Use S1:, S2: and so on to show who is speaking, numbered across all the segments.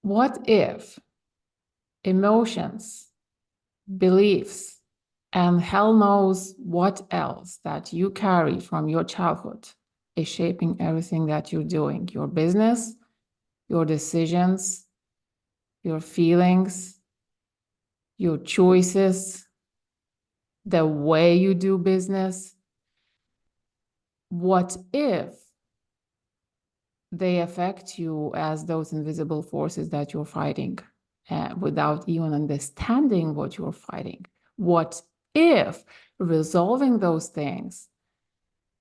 S1: What if emotions, beliefs, and hell knows what else that you carry from your childhood is shaping everything that you're doing, your business, your decisions, your feelings, your choices, the way you do business? What if they affect you as those invisible forces that you're fighting without even understanding what you're fighting? What if resolving those things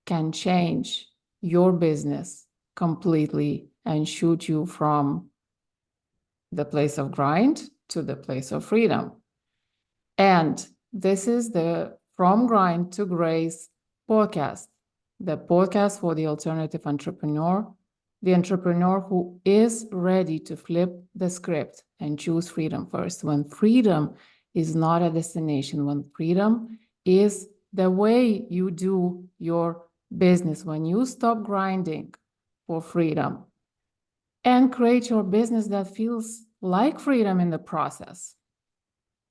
S1: can change your business completely and shoot you from the place of grind to the place of freedom? And this is the From Grind to Grace podcast, the podcast for the alternative entrepreneur, the entrepreneur who is ready to flip the script and choose freedom first. When freedom is not a destination, when freedom is the way you do your business, when you stop grinding for freedom and create your business that feels like freedom in the process,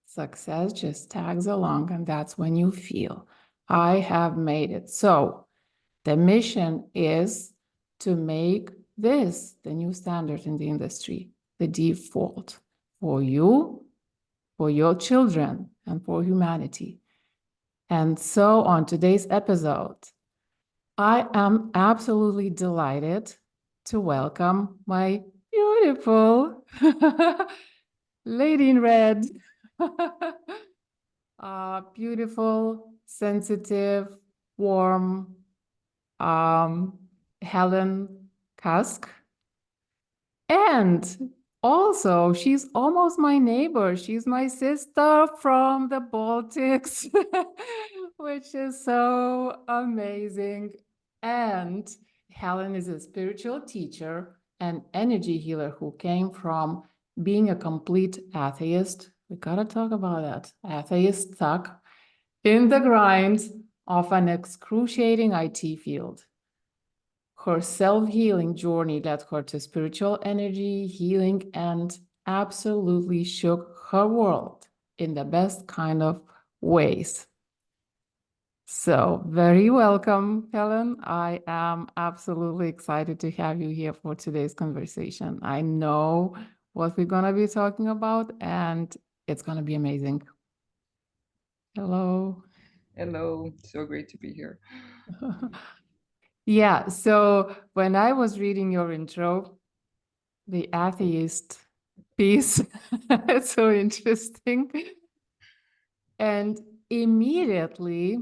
S1: success just tags along, and that's when you feel, I have made it. So the mission is to make this the new standard in the industry, the default for you, for your children, and for humanity. And so on today's episode, I am absolutely delighted to welcome my beautiful lady in red. Beautiful, sensitive, warm, Helen Kask. And also, she's almost my neighbor. She's my sister from the Baltics, which is so amazing. And Helen is a spiritual teacher and energy healer who came from being a complete atheist. We gotta talk about that. Atheist stuck in the grind of an excruciating IT field. Her self-healing journey led her to spiritual energy, healing, and absolutely shook her world in the best kind of ways. So, very welcome, Helen. I am absolutely excited to have you here for today's conversation. I know what we're going to be talking about, and it's going to be amazing. Hello.
S2: Hello, so great to be here.
S1: Yeah, so when I was reading your intro, the atheist piece, it's so interesting. And immediately,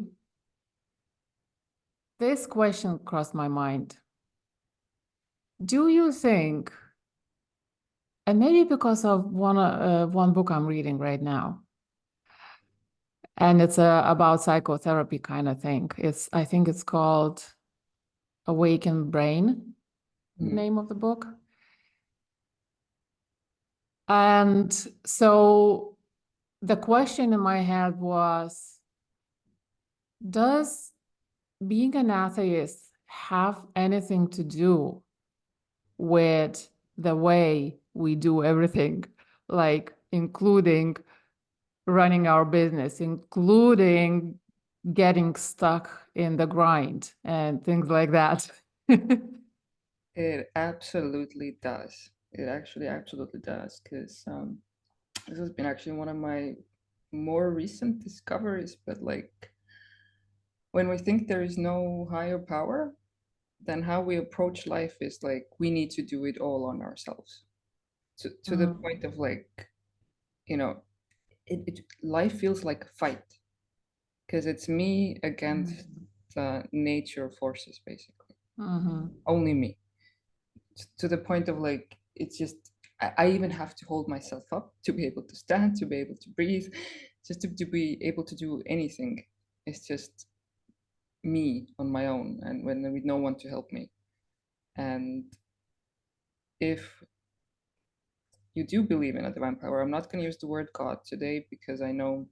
S1: this question crossed my mind. Do you think, and maybe because of one book I'm reading right now, and it's about psychotherapy kind of thing. I think it's called Awakened Brain, name of the book. And so the question in my head was, does being an atheist have anything to do with the way we do everything, like including running our business, including getting stuck in the grind and things like that?
S2: It absolutely does. It actually absolutely does, because this has been actually one of my more recent discoveries. But like, when we think there is no higher power, then how we approach life is like we need to do it all on ourselves. To the point of like, you know, life feels like a fight because it's me against nature forces, basically. Only me. To the point of like it's just I even have to hold myself up to be able to stand, to be able to breathe, just to be able to do anything. It's just me on my own, and when with no one to help me. And if you do believe in a divine power, I'm not going to use the word God today because I know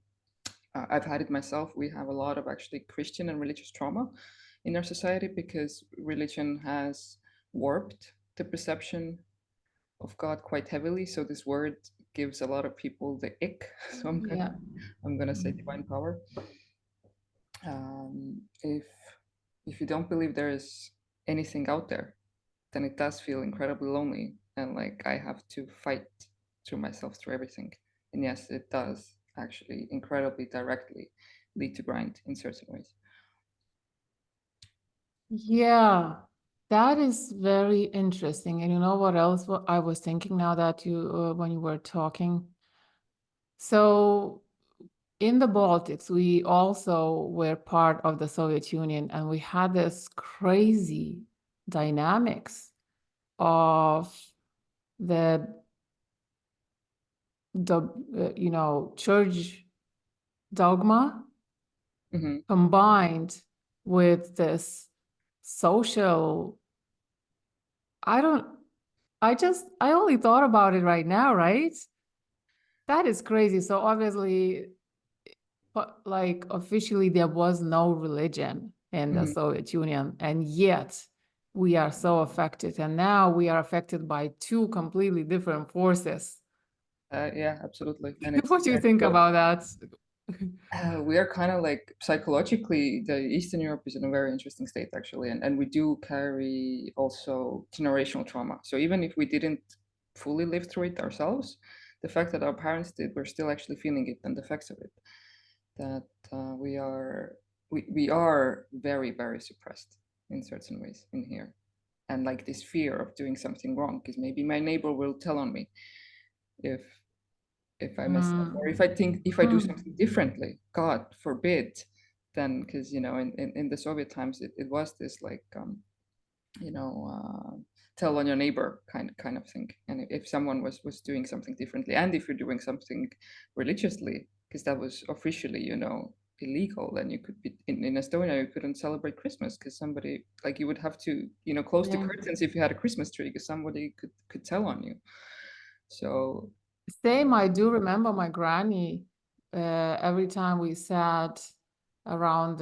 S2: I've had it myself. We have a lot of actually Christian and religious trauma in our society because religion has warped the perception of God quite heavily, so this word gives a lot of people the ick. So
S1: Yeah.
S2: I'm gonna say divine power. If you don't believe there is anything out there, then it does feel incredibly lonely, and like I have to fight through myself through everything. And yes, it does actually incredibly directly lead to grind in certain ways.
S1: Yeah, that is very interesting. And you know what else I was thinking now that when you were talking? So in the Baltics, we also were part of the Soviet Union, and we had this crazy dynamics of the church dogma
S2: Hmm.
S1: combined with this social. I don't. I only thought about it right now, right? That is crazy. So obviously, like officially, there was no religion in the
S2: Hmm.
S1: Soviet Union, and yet we are so affected. And now we are affected by two completely different forces.
S2: Yeah, absolutely. And it's
S1: What do you think about that?
S2: we are kind of like psychologically, the Eastern Europe is in a very interesting state actually, and we do carry also generational trauma. So even if we didn't fully live through it ourselves, the fact that our parents did, we're still actually feeling it and the effects of it. That we are very very suppressed in certain ways in here, and like this fear of doing something wrong because maybe my neighbor will tell on me if I mess up, or if I think if I do
S1: Mm.
S2: something differently, God forbid, then because in the Soviet times it was this like you know tell on your neighbor kind of thing, and if someone was doing something differently, and if you're doing something religiously, because that was officially illegal, then you could be in Estonia you couldn't celebrate Christmas because somebody like you would have to close the
S1: Same.
S2: curtains if you had a Christmas tree because somebody could tell on you. So
S1: Same. I do remember my granny. Every time we sat around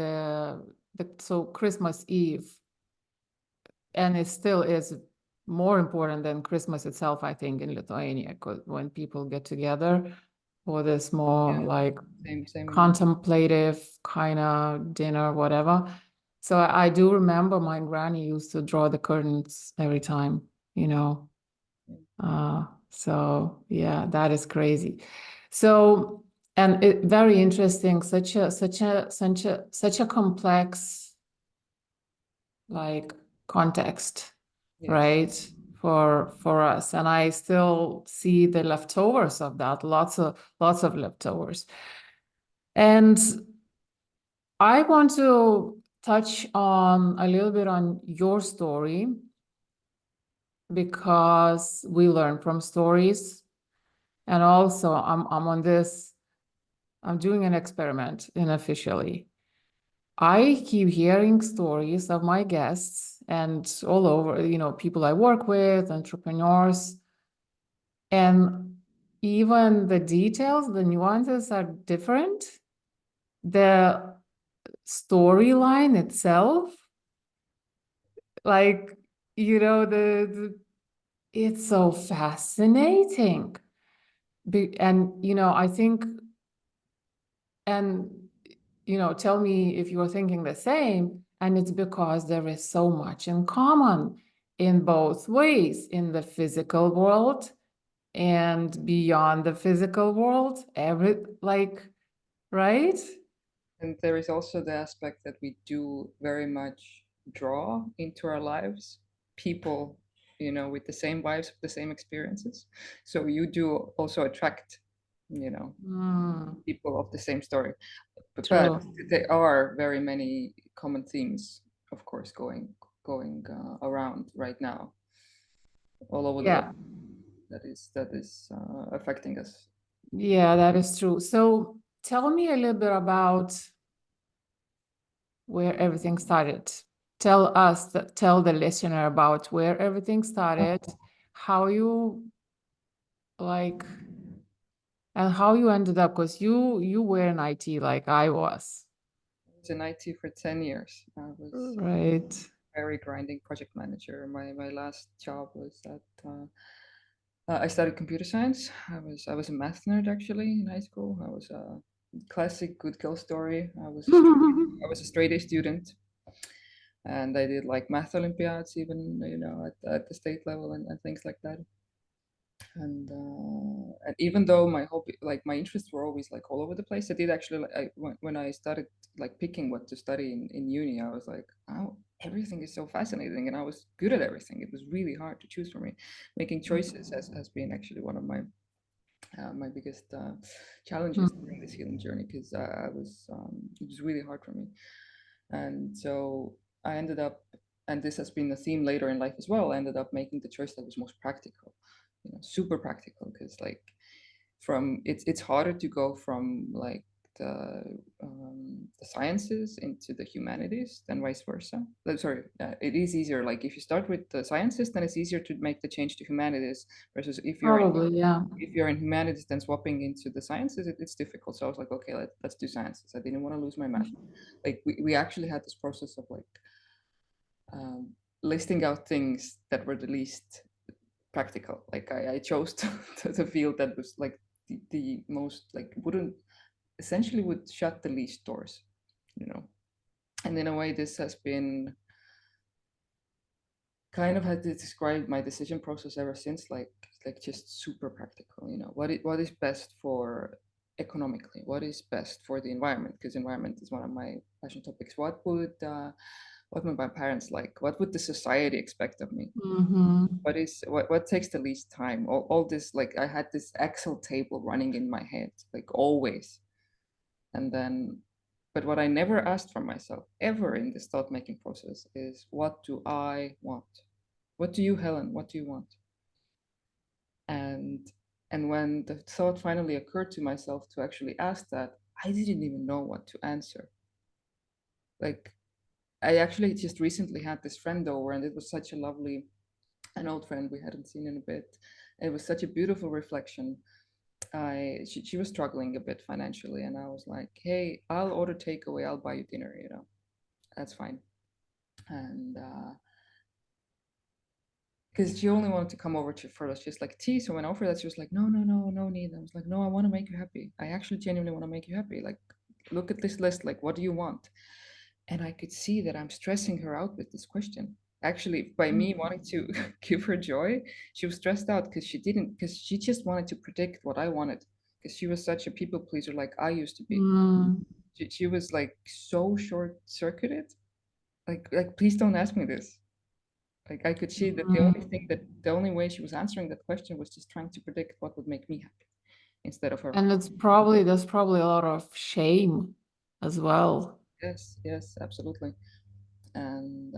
S1: so Christmas Eve, and it still is more important than Christmas itself, I think, in Lithuania, because when people get together for this more
S2: yeah,
S1: like
S2: same in
S1: contemplative kind of dinner, whatever. So I do remember my granny used to draw the curtains every time, you know. So yeah, that is crazy. So and very interesting, such a complex like context,
S2: yes.
S1: right? For us. And I still see the leftovers of that, lots of leftovers. And I want to touch on a little bit on your story because we learn from stories. And also I'm on this, I'm doing an experiment unofficially. I keep hearing stories of my guests and all over, people I work with, entrepreneurs, and even the details, the nuances are different. The storyline itself, like, it's so fascinating. And, I think, and, tell me if you're thinking the same. And it's because there is so much in common in both ways, in the physical world and beyond the physical world, right?
S2: And there is also the aspect that we do very much draw into our lives people, with the same lives, with the same experiences. So you do also attract, you know,
S1: Mm,
S2: people of the same story. But
S1: true.
S2: there are very many common themes, of course, going around right now all over the world
S1: Yeah,
S2: that is affecting us.
S1: yeah, that is true. So tell me a little bit about where everything started. Tell the listener about where everything started, how you like, and how you ended up, because you were in IT like I was,
S2: I was in IT for 10 years. I was
S1: right?
S2: very grinding project manager. My last job was at I studied computer science. I was a math nerd actually in high school. I was a classic good girl story. I was a straight A student, and I did like math Olympiads, even at the state level and things like that. And even though my hobby, like my interests were always like all over the place, I did actually when I started like picking what to study in uni, I was like, oh, everything is so fascinating, and I was good at everything. It was really hard to choose for me. Making choices has been actually one of my biggest challenges during this healing journey, because it was really hard for me. And so I ended up, and this has been a theme later in life as well, I ended up making the choice that was most practical, super practical, because like it's harder to go from like the the sciences into the humanities than vice versa. Sorry, it is easier. Like if you start with the sciences, then it's easier to make the change to humanities, versus
S1: Probably, yeah.
S2: if you're in humanities, then swapping into the sciences, it's difficult. So I was like, okay, let's do sciences. I didn't want to lose my math. Like we actually had this process of like um, listing out things that were the least practical. Like I chose the field that was like the most like wouldn't essentially would shut the least doors, you know. And in a way, this has been kind of had to describe my decision process ever since, like just super practical, what is best for economically, what is best for the environment, because environment is one of my passion topics. What would my parents like, what would the society expect of me,
S1: Mm-hmm.
S2: what takes the least time, all this. Like I had this Excel table running in my head like always. And then, but what I never asked from myself ever in this thought making process is, what do I want? What do you, Helen? What do you want? And and when the thought finally occurred to myself to actually ask that, I didn't even know what to answer. Like I actually just recently had this friend over, and it was such a lovely, an old friend we hadn't seen in a bit. It was such a beautiful reflection. She was struggling a bit financially, and I was like, hey, I'll order takeaway, I'll buy you dinner, that's fine. And because she only wanted to come over for us just like tea. So when I offered that, she was like, no, no, no, no need. I was like, no, I want to make you happy. I actually genuinely want to make you happy. Like, look at this list. Like, what do you want? And I could see that I'm stressing her out with this question. Actually, by me wanting to give her joy, she was stressed out because she just wanted to predict what I wanted. Because she was such a people pleaser, like I used to be.
S1: Mm-hmm.
S2: She was like so short circuited. Like, please don't ask me this. Like I could see that the only way she was answering that question was just trying to predict what would make me happy instead of her.
S1: And there's probably a lot of shame as well.
S2: Yes, yes, absolutely. And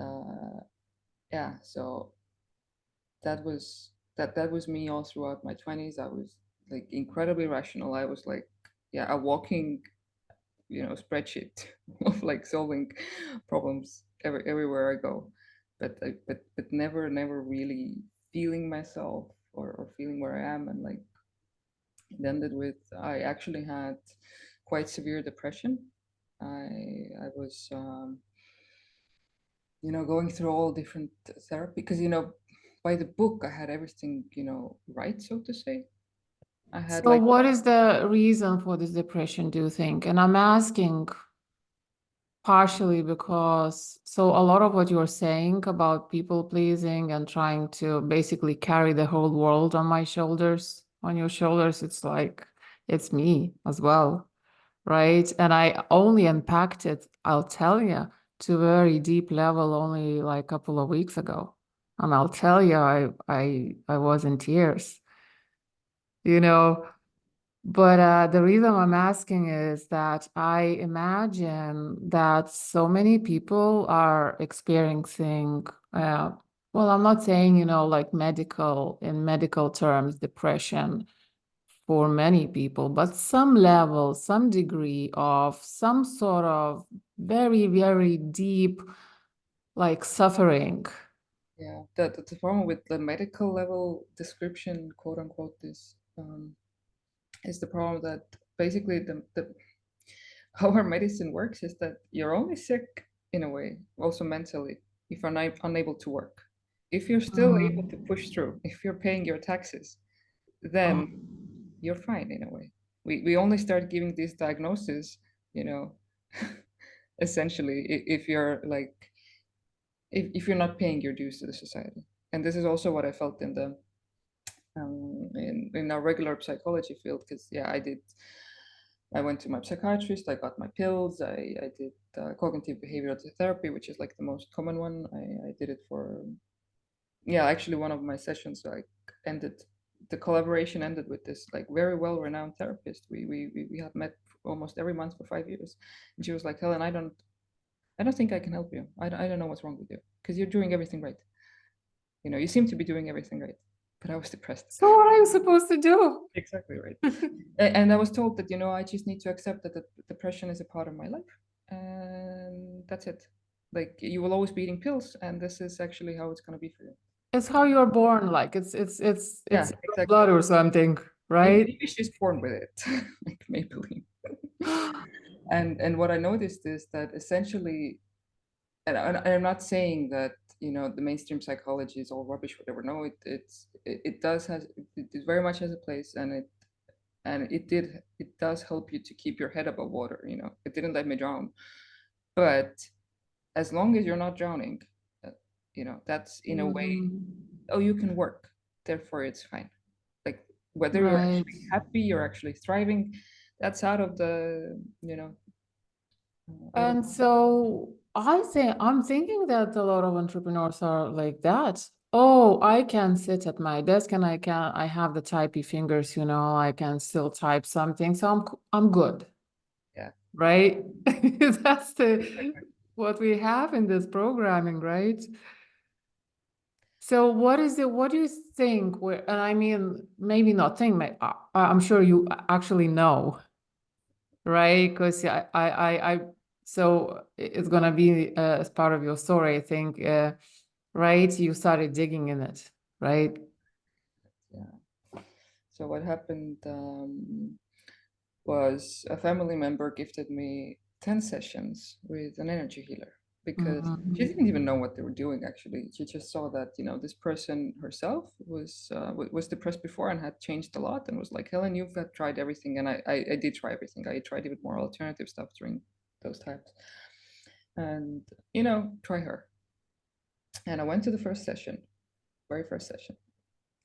S2: yeah, so that was me all throughout my 20s. I was like incredibly rational. I was like, yeah, a walking, spreadsheet of like solving problems everywhere I go. But never really feeling myself, or feeling where I am. And like it ended with, I actually had quite severe depression. I was going through all different therapy, because by the book I had everything right, so to say. I had
S1: So
S2: like,
S1: what is the reason for this depression, do you think? And I'm asking partially because so a lot of what you're saying about people pleasing and trying to basically carry the whole world on my shoulders, on your shoulders, it's like it's me as well, right? And I only unpacked it, I'll tell you, to a very deep level only like a couple of weeks ago. And I'll tell you, I was in tears, you know. But the reason I'm asking is that I imagine that so many people are experiencing, well, I'm not saying, like in medical terms, depression for many people, but some level, some degree of some sort of very, very deep, like suffering.
S2: yeah, the problem with the medical level description, quote unquote, is the problem that basically the how our medicine works is that you're only sick in a way, also mentally, if you're not unable to work. If you're still able to
S1: Mm,
S2: push through, if you're paying your taxes, then
S1: Oh.
S2: you're fine in a way. We only start giving these diagnoses, you know, essentially if you're like if you're not paying your dues to the society. And this is also what I felt in the in our regular psychology field, because yeah, I went to my psychiatrist, I got my pills, I did cognitive behavioral therapy, which is like the most common one. I did it for, yeah, actually one of my sessions like ended, the collaboration ended with this like very well renowned therapist. We had met almost every month for 5 years, and she was like, Helen, I don't think I can help you. I don't know what's wrong with you because you're doing everything right. You seem to be doing everything right. But I was depressed.
S1: So what are you supposed to do?
S2: Exactly right. And I was told that, I just need to accept that the depression is a part of my life. And that's it. Like, you will always be eating pills, and this is actually how it's going to be for you.
S1: It's how you're born, like it's
S2: Yeah,
S1: in your
S2: exactly.
S1: blood or something,
S2: Maybe,
S1: right?
S2: maybe she's born with it, like Maybelline. And what I noticed is that essentially, and I'm not saying that the mainstream psychology is all rubbish, whatever. No, it does has it very much has a place, and it does help you to keep your head above water. It didn't let me drown, but as long as you're not drowning, uh, that's in a way.
S1: Mhm.
S2: Oh, you can work, therefore it's fine. Like, whether you're
S1: Right.
S2: actually happy, you're actually thriving, that's out of the out of
S1: And so I'm thinking that a lot of entrepreneurs are like that. Oh, I can sit at my desk and I have the typey fingers, I can still type something. So I'm good,
S2: yeah.
S1: right? That's the
S2: Exactly.
S1: what we have in this programming, right? So what do you think and I mean maybe not think, I'm sure you actually know, right? Because so it's gonna be as part of your story, I think, right? You started digging in it, right?
S2: Yeah. So what happened was a family member gifted me 10 sessions with an energy healer, because she
S1: Mhm.
S2: didn't even know what they were doing. Actually, she just saw that this person herself was depressed before and had changed a lot, and was like, Helen, you've tried everything. And I did try everything. I tried even more alternative stuff during those times, and try her. And I went to the first session, very first session.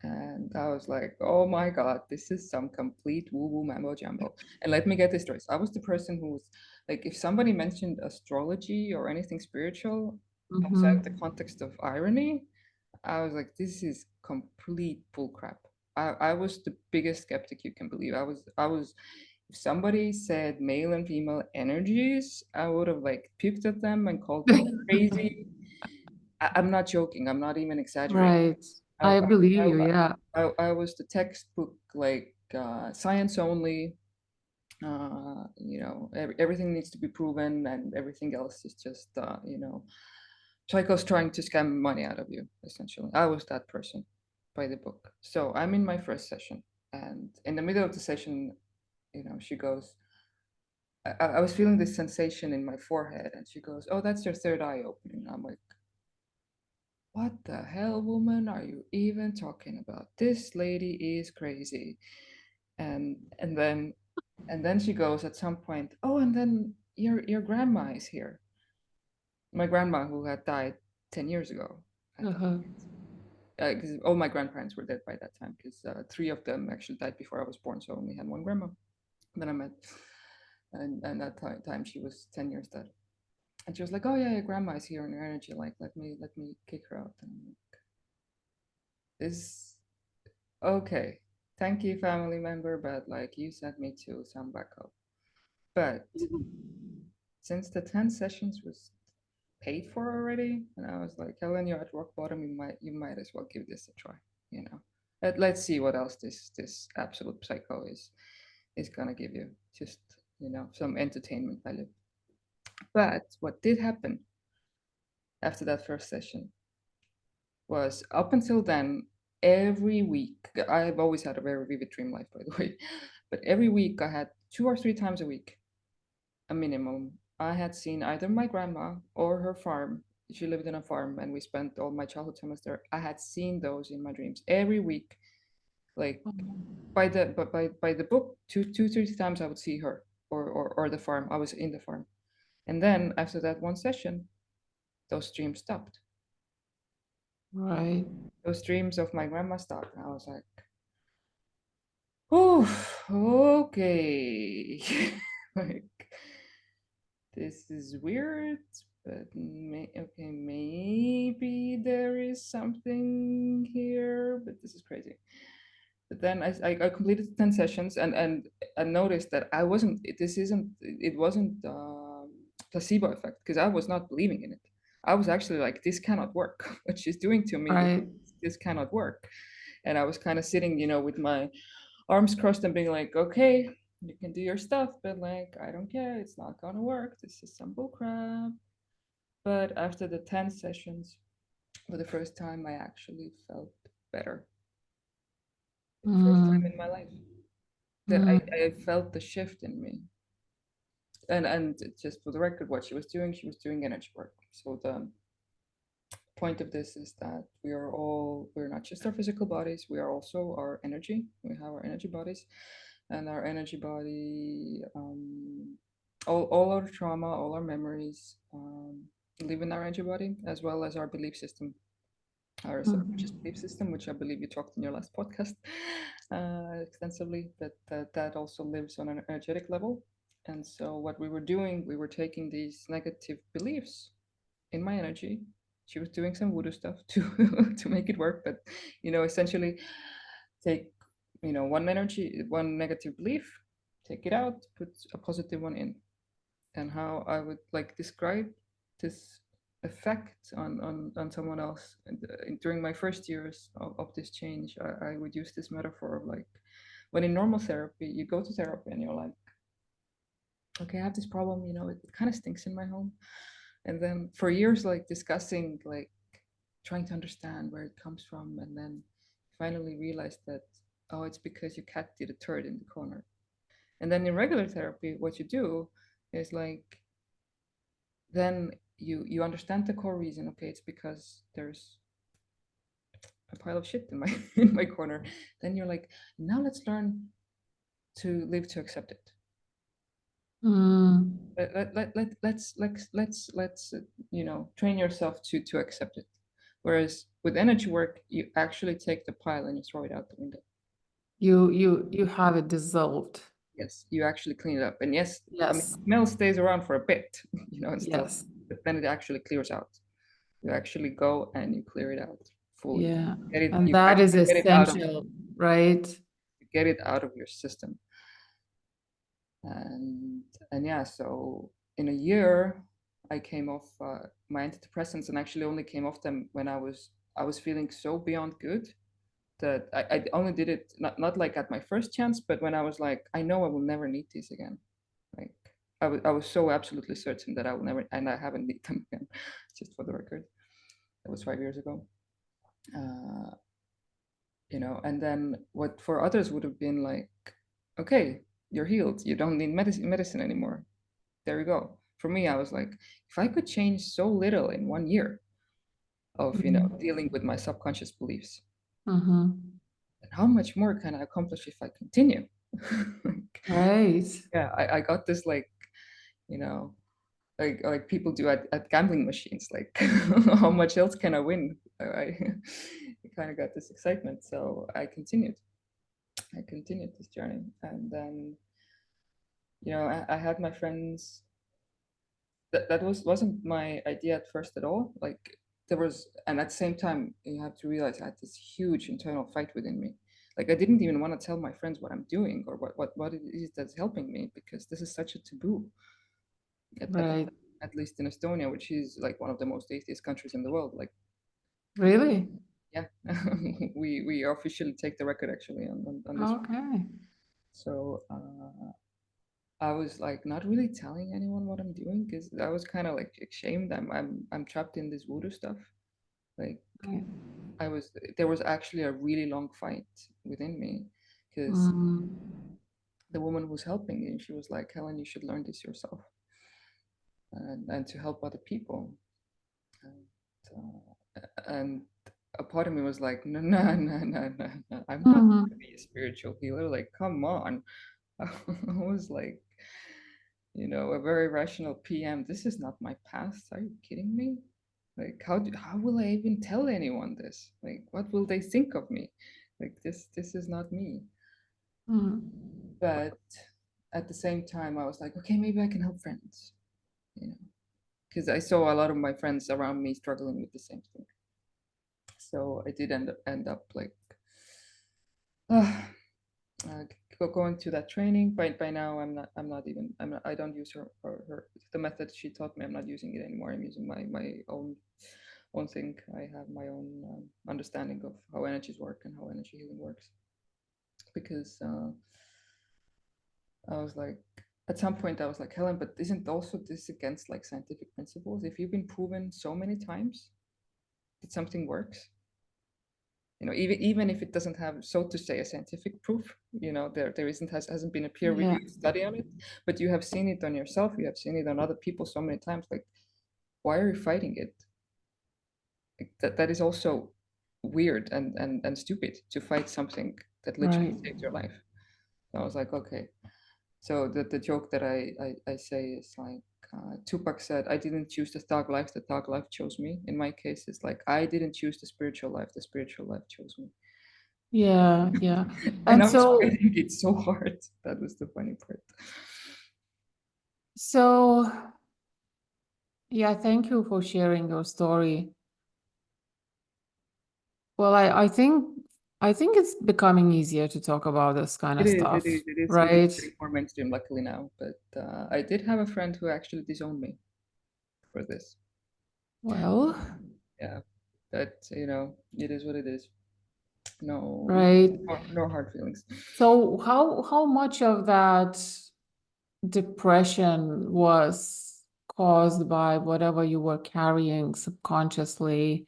S2: And I was like, oh my God, this is some complete woo woo mambo jumbo. And let me get this straight. I was the person who was like, if somebody mentioned astrology or anything spiritual outside the
S1: Mhm.
S2: context of irony, I was like, this is complete bullcrap. I was the biggest skeptic you can believe. If somebody said male and female energies, I would have like puked at them and called them crazy. I'm not joking. I'm not even exaggerating.
S1: Right.
S2: I,
S1: I
S2: I,
S1: believe you,
S2: I,
S1: yeah.
S2: I was the textbook, like, science only. Everything needs to be proven, and everything else is just, psychos trying to scam money out of you. Essentially, I was that person by the book. So I'm in my first session, and in the middle of the session, she goes. I was feeling this sensation in my forehead, and she goes, "Oh, that's your third eye opening." I'm like, what the hell, woman, are you even talking about? This lady is crazy. And then she goes at some point, oh, and then your grandma is here. My grandma, who had died 10 years ago at that
S1: Uh-huh.
S2: point. Because all my grandparents were dead by that time, because three of them actually died before I was born, so I only had one grandma that I met. And that time she was 10 years dead. And she was like, oh yeah, your grandma is here in your energy, like let me kick her out. And I'm like, this okay, thank you, family member, but like you sent me to some backup. But since the 10 sessions was paid for already, and I was like, Helen, you're at rock bottom, you might as well give this a try, you know. Let's see what else this absolute psycho is gonna give you. Just, some entertainment value. But what did happen after that first session was, up until then, every week, I've always had a very vivid dream life, by the way, but every week I had 2 or 3 times a week, a minimum, I had seen either my grandma or her farm. She lived in a farm, and we spent all my childhood summers there. I had seen those in my dreams every week. Like
S1: Oh,
S2: by the book, two, 3 times I would see her, or the farm. I was in the farm. And then after that one session, those dreams stopped.
S1: right.
S2: Those dreams of my grandma stopped. And I was like, oh, okay. Like, this is weird, but okay, maybe there is something here, but this is crazy. But then I completed 10 sessions, and I noticed that I wasn't, it wasn't placebo effect, because I was not believing in it. I was actually like, this cannot work. What she's doing to me,
S1: Right.
S2: this cannot work. And I was kind of sitting, with my arms crossed and being like, okay, you can do your stuff, but like, I don't care. It's not gonna work. This is some bullcrap. But after the 10 sessions, for the first time, I actually felt better. For the first time in
S1: Mm,
S2: my life, that
S1: mm,
S2: I felt the shift in me. And just for the record, what she was doing energy work. So the point of this is that we're not just our physical bodies, we are also our energy. We have our energy bodies, and our energy body, all our trauma, all our memories, live in our energy body, as well as our belief system, our subconscious
S1: mm,
S2: belief system, which I believe you talked in your last podcast extensively. That also lives on an energetic level. And so what we were doing, we were taking these negative beliefs in my energy. She was doing some voodoo stuff to to make it work, but essentially take one negative belief, take it out, put a positive one in. And how I would like describe this effect on someone else. And during my first years of this change, I would use this metaphor of like, when in normal therapy, you go to therapy and you're like, okay, I have this problem, it kind of stinks in my home. And then for years, like discussing, like trying to understand where it comes from, and then finally realized that, oh, it's because your cat did a turd in the corner. And then in regular therapy, what you do is like, then you understand the core reason. Okay, it's because there's a pile of shit in my in my corner. Then you're like, now let's learn to live to accept it.
S1: mm.
S2: Let's train yourself to accept it. Whereas with energy work, you actually take the pile and you throw it out the window.
S1: You have it dissolved.
S2: Yes, you actually clean it up. And yes, I mean,
S1: Yes.
S2: smell stays around for a bit, and stuff,
S1: Yes.
S2: but then it actually clears out. You actually go and you clear it out fully.
S1: Yeah.
S2: Get it,
S1: And
S2: you
S1: that is
S2: actually
S1: essential, right?
S2: get it out of your system. And yeah, so in a year, I came off my antidepressants, and actually only came off them when I was feeling so beyond good that I only did it not like at my first chance, but when I was like, I know I will never need these again. Like I was so absolutely certain that I will never, and I haven't need them again. Just for the record, that was 5 years ago. Uh, and then what for others would have been like, okay, you're healed, you don't need medicine anymore, there you go. For me, I was like, if I could change so little in 1 year of
S1: Mhm.
S2: dealing with my subconscious beliefs,
S1: Mhm.
S2: then how much more can I accomplish if I continue? Like,
S1: Right.
S2: yeah, I got this, like, you know like people do at gambling machines, like, how much else can I win? I kind of got this excitement, so I continued this journey. And then I had my friends. That wasn't my idea at first at all. Like, there was, and at the same time, you have to realize I had this huge internal fight within me. Like, I didn't even want to tell my friends what I'm doing, or what it is that's helping me, because this is such a taboo, at, at,
S1: Right.
S2: at least in Estonia, which is like one of the most atheist countries in the world. Like,
S1: Really?
S2: yeah, we officially take the record actually on this.
S1: Okay.
S2: So I was like not really telling anyone what I'm doing, because I was kind of like ashamed. I'm trapped in this voodoo stuff. Like,
S1: Okay.
S2: there was actually a really long fight within me, because
S1: Mm.
S2: the woman who's helping me, she was like, Helen, you should learn this yourself, and to help other people. And a part of me was like, no, no, no, no, no, no. I'm not
S1: Mhm.
S2: gonna be a spiritual healer. Like, come on. I was like, a very rational PM. This is not my past. Are you kidding me? Like, how will I even tell anyone this? Like, what will they think of me? Like, this is not me.
S1: Mhm.
S2: But at the same time, I was like, okay, maybe I can help friends, you know, because I saw a lot of my friends around me struggling with the same thing. So I did end up like uh, going to that training. By now, I don't use her the method she taught me. I'm not using it anymore. I'm using my own thing. I have my own understanding of how energies work and how energy healing works. Because I was like, at some point, I was like, Helen, but isn't also this against like scientific principles? If you've been proven so many times that something works, even if it doesn't have, so to say, a scientific proof, there hasn't been a peer
S1: Yeah,
S2: reviewed study on it, but you have seen it on yourself, you have seen it on other people so many times. Like, why are you fighting it? Like, that is also weird and stupid to fight something that literally
S1: right.
S2: saved your life. So I was like, okay. So the joke that I say is like, Tupac said, I didn't choose the thug life chose me. In my case, it's like, I didn't choose the spiritual life chose me.
S1: Yeah, yeah.
S2: And
S1: And
S2: I was
S1: so,
S2: fighting it so hard. That was the funny part.
S1: so yeah, thank you for sharing your story. Well, I think it's becoming easier to talk about this kind
S2: It
S1: of
S2: is, it
S1: stuff,
S2: is, it is
S1: right?
S2: getting more mainstream, luckily now. But I did have a friend who actually disowned me for this.
S1: Well,
S2: Yeah, but it is what it is. No,
S1: right.
S2: no hard feelings.
S1: So how much of that depression was caused by whatever you were carrying subconsciously,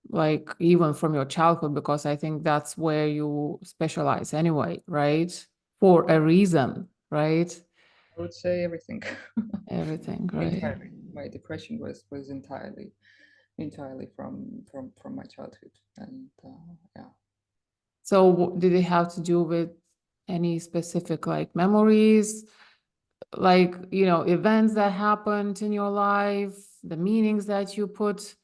S1: like even from your childhood, because I think that's where you specialize anyway, right? For a reason, right?
S2: I would say everything.
S1: Everything, right?
S2: Entirely. My depression was entirely from my childhood, and yeah.
S1: So did it have to do with any specific like memories, like, events that happened in your life, the meanings that you put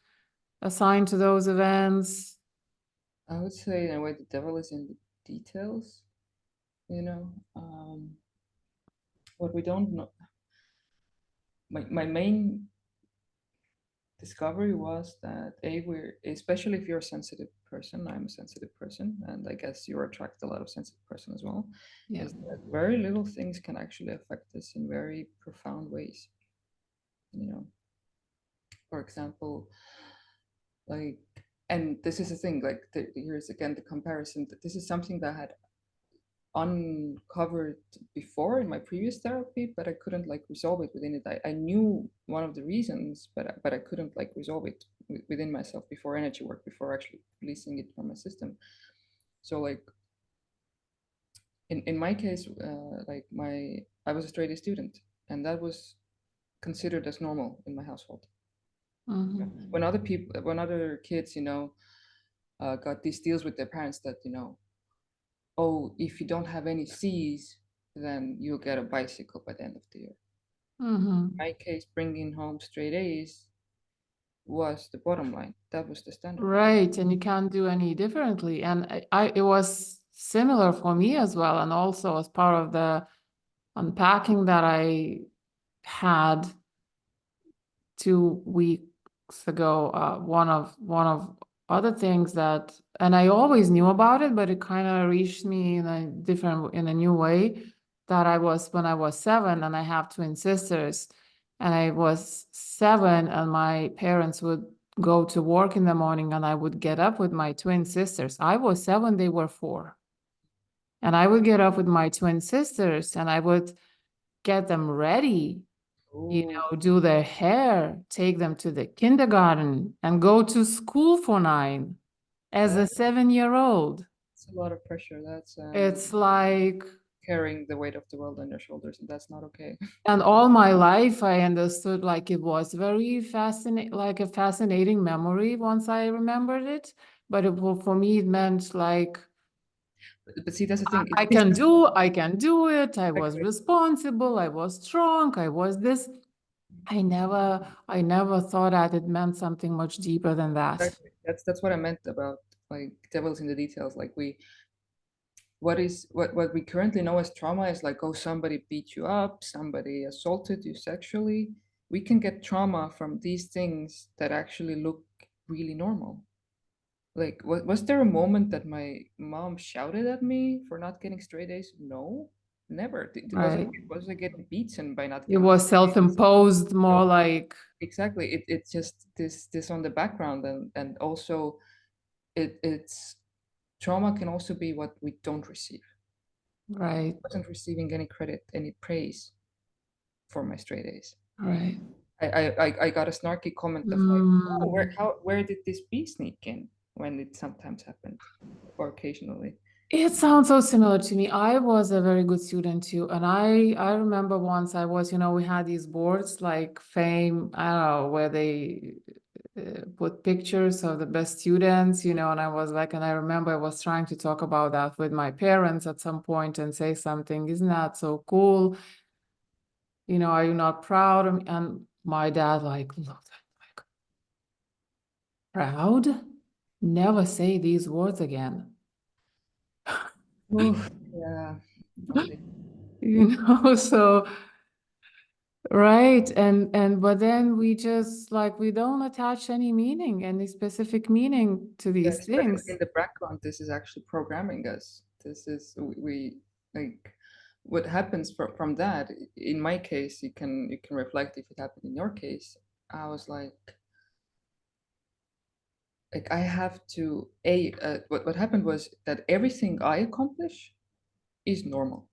S1: assigned to those events?
S2: I would say in a way the devil is in the details. You know, what we don't know. My main discovery was that we're, especially if you're a sensitive person, I'm a sensitive person, and I guess you attract a lot of sensitive person as well,
S1: Yeah.
S2: is that very little things can actually affect us in very profound ways. You know, for example, like, and this is the thing, like, here's again the comparison, that this is something that I had uncovered before in my previous therapy, but I couldn't like resolve it within it. I knew one of the reasons, but I couldn't like resolve it within myself before energy work, before actually releasing it from my system. So like, in my case, like, I was a straight A student, and that was considered as normal in my household.
S1: Mhm.
S2: When other kids, got these deals with their parents that, oh, if you don't have any C's, then you'll get a bicycle by the end of the year.
S1: Mhm.
S2: In my case, bringing home straight A's was the bottom line. That was the standard.
S1: Right, and you can't do any differently. And it was similar for me as well, and also as part of the unpacking that I had 2 weeks ago, one of other things that, and I always knew about it, but it kind of reached me in a new way, that I was when I was 7 and I have twin sisters, and I was 7 and my parents would go to work in the morning and I would get up with my twin sisters. I was 7, they were 4. And I would get up with my twin sisters and I would get them ready,
S2: Oh,
S1: do their hair, take them to the kindergarten, and go to school for 9 as a
S2: that's
S1: 7-year-old.
S2: a lot of pressure. That's
S1: It's like,
S2: carrying the weight of the world on your shoulders, and that's not okay.
S1: And all my life, I understood like it was very fascinating, like a fascinating memory once I remembered it. But for me, it meant like
S2: But see, that's the thing.
S1: I can do it. I was
S2: Exactly.
S1: responsible. I was strong. I was this. I never thought that it meant something much deeper than that.
S2: Exactly. That's what I meant about like devils in the details. Like what we currently know as trauma is like, oh, somebody beat you up, somebody assaulted you sexually. We can get trauma from these things that actually look really normal. Like, was there a moment that my mom shouted at me for not getting straight A's? No, never.
S1: Right.
S2: It wasn't getting beaten by not
S1: It
S2: getting
S1: was
S2: straight A's.
S1: self-imposed,
S2: No,
S1: more like,
S2: exactly. It's just this on the background, and also it's trauma can also be what we don't receive.
S1: right,
S2: I wasn't receiving any credit, any praise for my straight A's.
S1: right.
S2: I got a snarky comment of like, oh,
S1: Mm.
S2: where did this bee sneak in, when it sometimes happened, or occasionally.
S1: It sounds so similar to me. I was a very good student too. And I remember once I was, we had these boards like fame, I don't know, where they put pictures of the best students, and I was like, and I remember I was trying to talk about that with my parents at some point and say something, isn't that so cool? Are you not proud of me? And my dad like looked like, proud? Never say these words again.
S2: Oh, yeah. No,
S1: So right. And but then we just like we don't attach any meaning, any specific meaning to these
S2: yes, but in
S1: things.
S2: the background, this is actually programming us. This is like what happens from that. In my case, you can reflect if it happened in your case. I was like I have to what happened was that everything I accomplish is normal,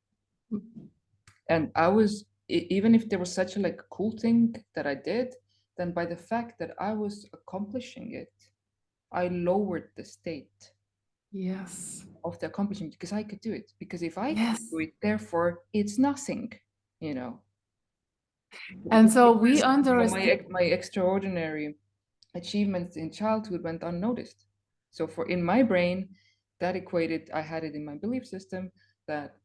S2: and I was even if there was such a like cool thing that I did, then by the fact that I was accomplishing it, I lowered the state
S1: Yes.
S2: of the accomplishment because I could do it. Because if I can do
S1: Yes.
S2: it, therefore it's nothing, you know.
S1: And so we
S2: Because
S1: underestimate.
S2: my extraordinary achievements in childhood went unnoticed. So for in my brain, that equated, I had it in my belief system that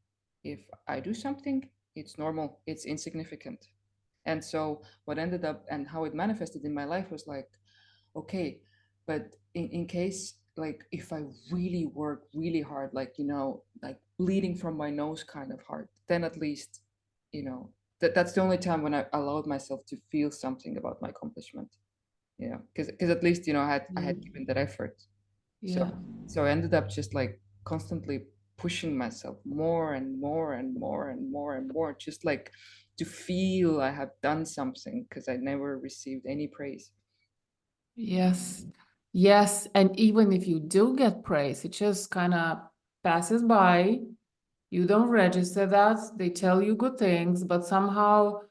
S2: if I do something, it's normal, it's insignificant. And so what ended up and how it manifested in my life was like, okay, but in case like if I really work really hard, like like bleeding from my nose kind of hard, then at least, that's the only time when I allowed myself to feel something about my accomplishment. Because at least I had given that effort. So
S1: Yeah.
S2: so I ended up just like constantly pushing myself more and more and more and more and more, just like to feel I have done something because I never received any praise.
S1: Yes. Yes. And even if you do get praise, it just kind of passes by. You don't register that. They tell you good things, but somehow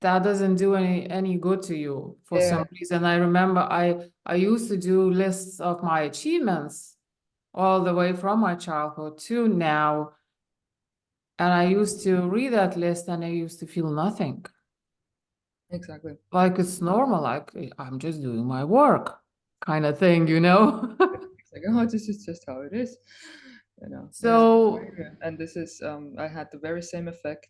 S1: that doesn't do any good to you for
S2: Yeah,
S1: some reason. I remember I used to do lists of my achievements all the way from my childhood to now. And I used to read that list and I used to feel nothing.
S2: exactly.
S1: Like it's normal, like I'm just doing my work kind of thing.
S2: It's like, oh, this is just how it is. Yeah.
S1: So,
S2: And this is I had the very same effect.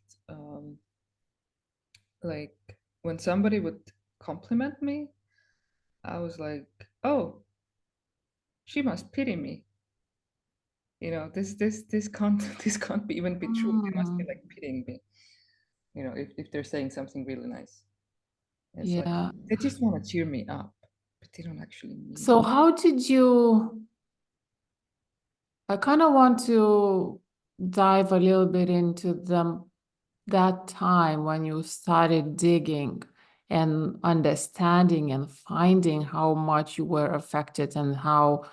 S2: Like when somebody would compliment me, I was like, oh, she must pity me. This can't this can't be even be true. They must be
S1: mm,
S2: like pitying me. If they're saying something really nice. It's like
S1: yeah.
S2: they just want to cheer me up, but they don't actually mean
S1: So
S2: it.
S1: how did you, I kind of want to dive a little bit into that time when you started digging and understanding and finding how much you were affected and how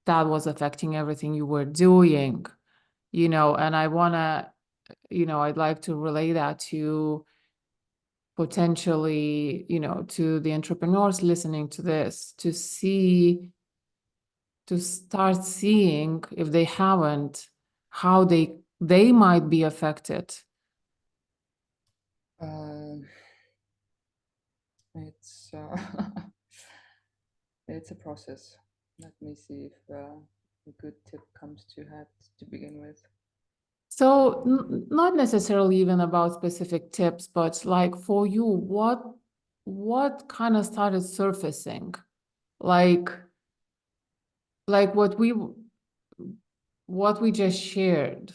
S1: that was affecting everything you were doing, and I want to, I'd like to relay that to potentially, to the entrepreneurs listening to this to start seeing if they haven't, how they they might be affected?
S2: Um, it's it's a process. Let me see if a good tip comes to head to begin with.
S1: So not necessarily even about specific tips, but like for you, what kind of started surfacing? Like like what we just shared.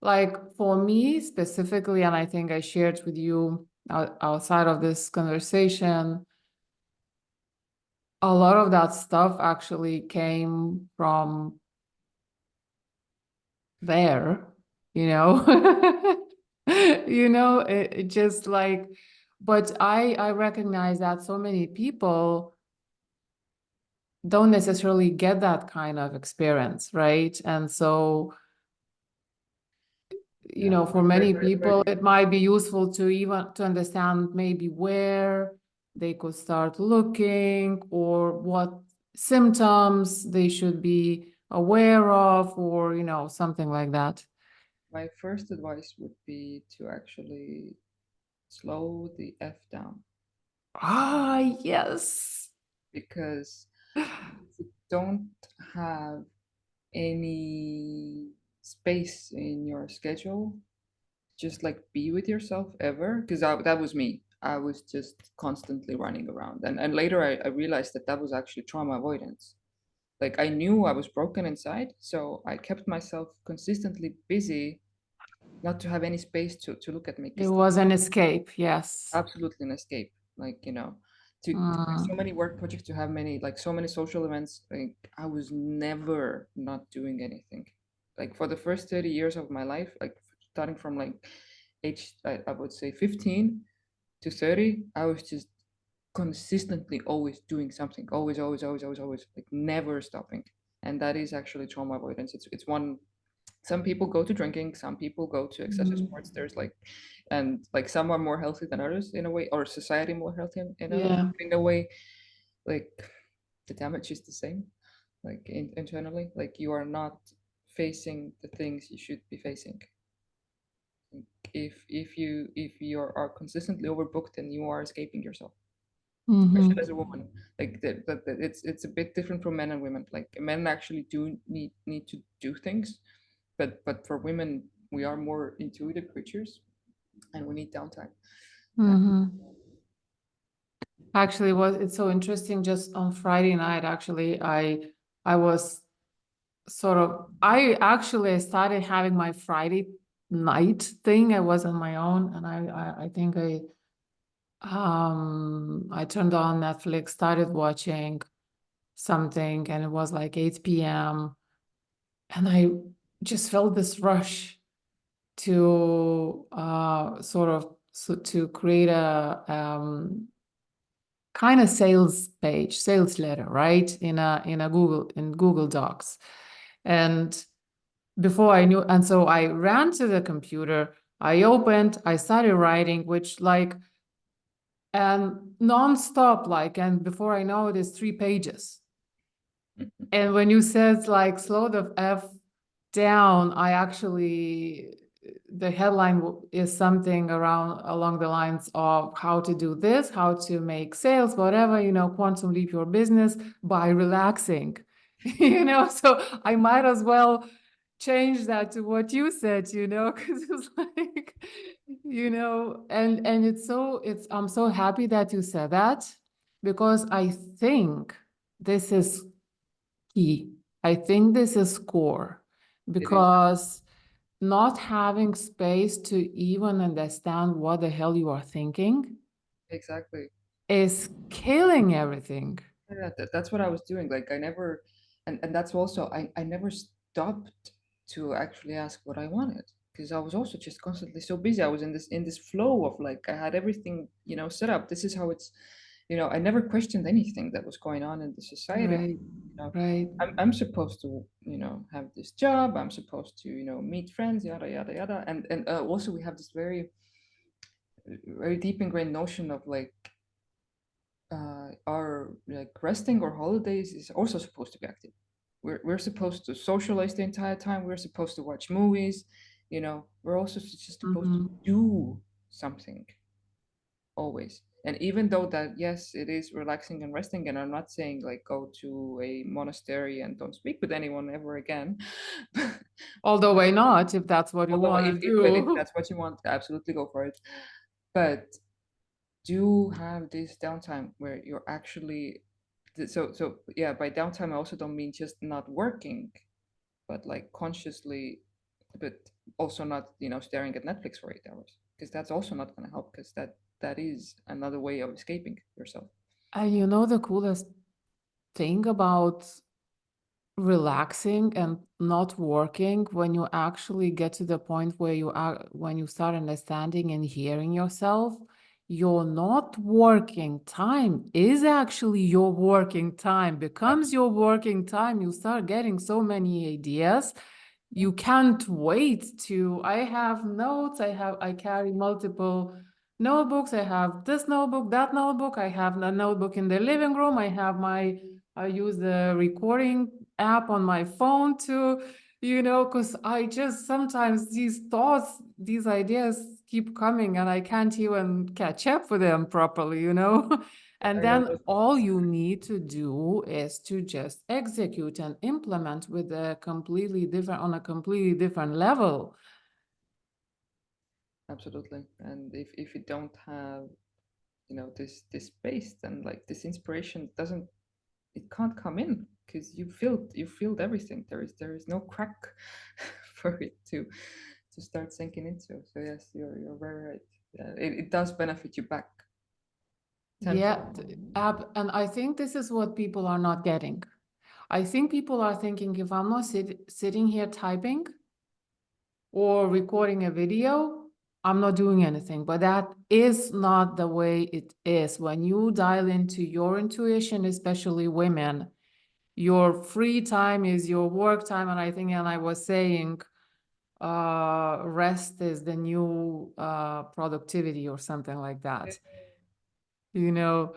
S1: Like for me specifically, and I think I shared with you outside of this conversation, a lot of that stuff actually came from there, you know. It just like, but I recognize that so many people don't necessarily get that kind of experience, right? And so,
S2: Yeah,
S1: for many
S2: very
S1: people, it might be useful to even to understand maybe where they could start looking or what symptoms they should be aware of, or something like that.
S2: my first advice would be to actually slow the F down,
S1: Ah, yes.
S2: because if you don't have any space in your schedule, just like be with yourself ever, because that was me. I was just constantly running around, and later I realized that that was actually trauma avoidance. Like I knew I was broken inside, so I kept myself consistently busy, not to have any space to look at me,
S1: It
S2: because
S1: was an escape, yes.
S2: absolutely an escape. Like, to have so
S1: Mm,
S2: many work projects, to have many, like, so many social events. Like I was never not doing anything. Like for the first 30 years of my life, like starting from like age, I would say 15 to 30, I was just consistently always doing something, always, always, always, always, always, like never stopping. And that is actually trauma avoidance. It's one. Some people go to drinking, some people go to excessive
S1: mm,
S2: sports. There's like, and like some are more healthy than others in a way, or society more healthy in others.
S1: yeah.
S2: In a way, like the damage is the same, like internally, like you are not facing the things you should be facing. If you are consistently overbooked, then you are escaping yourself, especially
S1: Hmm.
S2: as a woman. Like it's a bit different from men and women. Like men actually do need to do things, but for women, we are more intuitive creatures, and we need downtime. Uh,
S1: Hmm. Actually, it's so interesting. Just on Friday night, actually, I was sort of I started having my Friday night thing. I was on my own, and I think I turned on Netflix, started watching something, and it was like 8 p.m. and I just felt this rush to sort of to create a kind of sales page, sales letter, right? In Google Docs. And before I knew, and so I ran to the computer, I opened, I started writing, which like and nonstop, like, and before I know it is 3 pages. And when you said like slow the F down, I actually, the headline is something around along the lines of how to do this, how to make sales, whatever, quantum leap your business by relaxing. So I might as well change that to what you said, because it's like, and I'm so happy that you said that, because I think this is key. I think this is core,
S2: it is
S1: because not having space to even understand what the hell you are thinking
S2: exactly.
S1: is killing everything.
S2: Yeah, that's what I was doing. Like I never, and that's also, I never stopped to actually ask what I wanted, because I was also just constantly so busy. I was in this flow of like I had everything set up. This is how it's, I never questioned anything that was going on in the society.
S1: Right, right.
S2: I'm supposed to have this job. I'm supposed to meet friends, yada yada yada. And also we have this very deep ingrained notion of like our like resting or holidays is also supposed to be active. we're supposed to socialize the entire time. We're supposed to watch movies. We're also just supposed to
S1: Mm-hmm.
S2: do something always. And even though that, yes, it is relaxing and resting, and I'm not saying like go to a monastery and don't speak with anyone ever again.
S1: Although why not, if that's what you
S2: Although
S1: want to
S2: if
S1: do.
S2: that's what you want, absolutely go for it. But do have this downtime where you're actually, so yeah, by downtime I also don't mean just not working, but like consciously, but also not staring at Netflix for 8 hours, because that's also not going to help, because that is another way of escaping yourself.
S1: And the coolest thing about relaxing and not working, when you actually get to the point where when you start understanding and hearing yourself, your not working time is actually your working time, becomes your working time. You start getting so many ideas. You can't wait to. I have notes, I carry multiple notebooks. I have this notebook, that notebook. I have a notebook in the living room. I use the recording app on my phone too, because I just sometimes these thoughts, these ideas keep coming and I can't even catch up with them properly. And
S2: I know
S1: then
S2: those
S1: all
S2: thoughts.
S1: you need to do is to just execute and implement with on a completely different level.
S2: Absolutely. And if you don't have this space, then like this inspiration doesn't it can't come in, because you filled everything. There is no crack for it to start sinking into. So yes, you're very right. Yeah, it does benefit you back
S1: Yeah,
S2: tenfold.
S1: and I think this is what people are not getting. I think people are thinking if I'm not sitting here typing or recording a video, I'm not doing anything. But that is not the way it is. When you dial into your intuition, especially women, your free time is your work time. And I was saying, rest is the new productivity or something like
S2: Yeah,
S1: that. You know,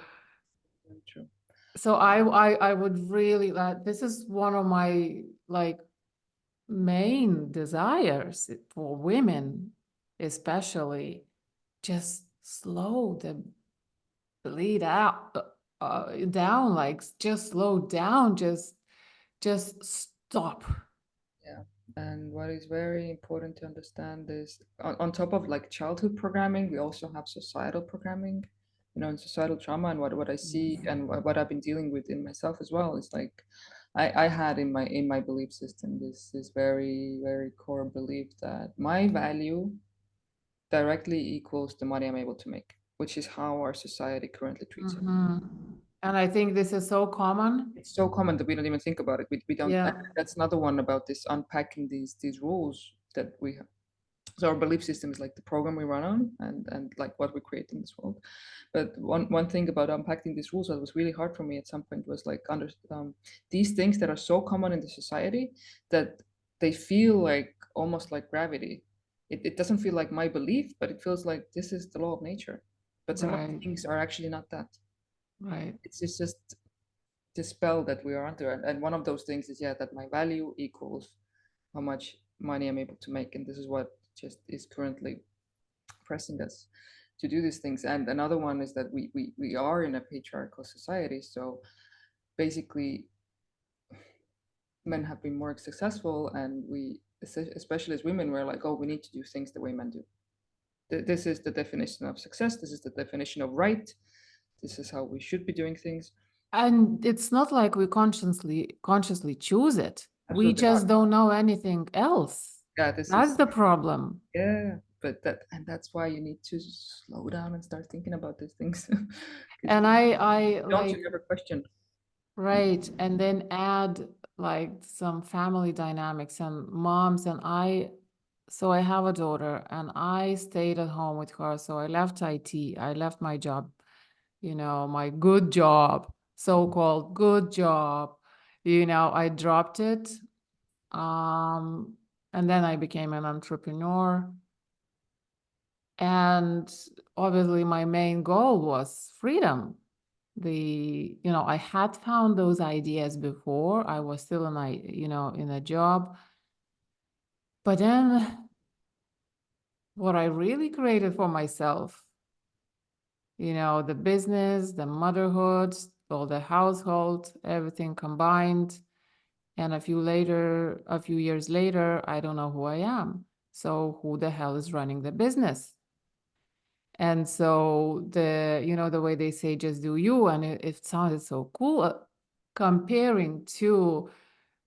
S2: very true.
S1: so I would really this is one of my like main desires for women, especially, just slow the bleed out down, like just slow down, just stop.
S2: Yeah. And what is very important to understand is on top of like childhood programming, we also have societal programming, and societal trauma. And what I see and what I've been dealing with in myself as well is like I had in my belief system this very, very core belief that my value directly equals the money I'm able to make, which is how our society currently treats us.
S1: And I think this is so common.
S2: It's so common that we don't even think about it. We don't.
S1: Yeah.
S2: That's another one about this unpacking these rules that we have. So our belief system is like the program we run on, and like what we create in this world. But one thing about unpacking these rules that was really hard for me at some point was like these things that are so common in the society that they feel like almost like gravity. It doesn't feel like my belief, but it feels like this is the law of nature. But some of the
S1: Right,
S2: things are actually not that.
S1: right.
S2: It's just the spell that we are under. And one of those things is, yeah, that my value equals how much money I'm able to make. And this is what just is currently pressing us to do these things. And another one is that we are in a patriarchal society. So basically, men have been more successful, and we, especially as women, we're like, oh, we need to do things the way men do. This is the definition of success. This is the definition of right. This is how we should be doing things.
S1: And it's not like we consciously choose it. We
S2: Absolutely not.
S1: just don't know anything else.
S2: Yeah, this
S1: That's
S2: is
S1: the problem.
S2: Yeah, but that's why you need to slow down and start thinking about these things. Because
S1: And I
S2: don't you
S1: like,
S2: never question.
S1: right, and then add like some family dynamics and moms and so I have a daughter and I stayed at home with her. So I left IT. I left my job, my good job, so-called good job. I dropped it. Um, and then I became an entrepreneur. And obviously my main goal was freedom. I had found those ideas before. I was still in a job. But then what I really created for myself, the business, the motherhood, all the household, everything combined. And a few years later, I don't know who I am. So who the hell is running the business? And so the way they say, just do you. And it sounded so cool, comparing to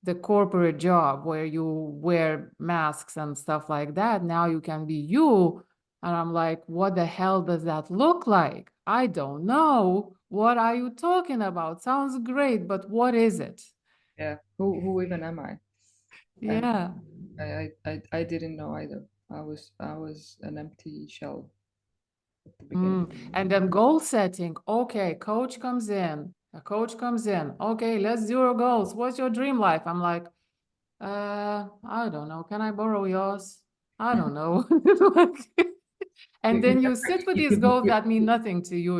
S1: the corporate job where you wear masks and stuff like that. Now you can be you. And I'm like, what the hell does that look like? I don't know. What are you talking about? Sounds great, but what is it?
S2: Yeah. Who even am I? And
S1: Yeah.
S2: I didn't know either. I was an empty shell at the beginning.
S1: And then goal setting. Okay, coach comes in. A coach comes in. Okay, let's do your goals. What's your dream life? I'm like, I don't know. Can I borrow yours? I don't know. Like,
S2: You,
S1: and
S2: you,
S1: then you sit with
S2: you,
S1: these
S2: you,
S1: goals
S2: you-
S1: that mean nothing to you.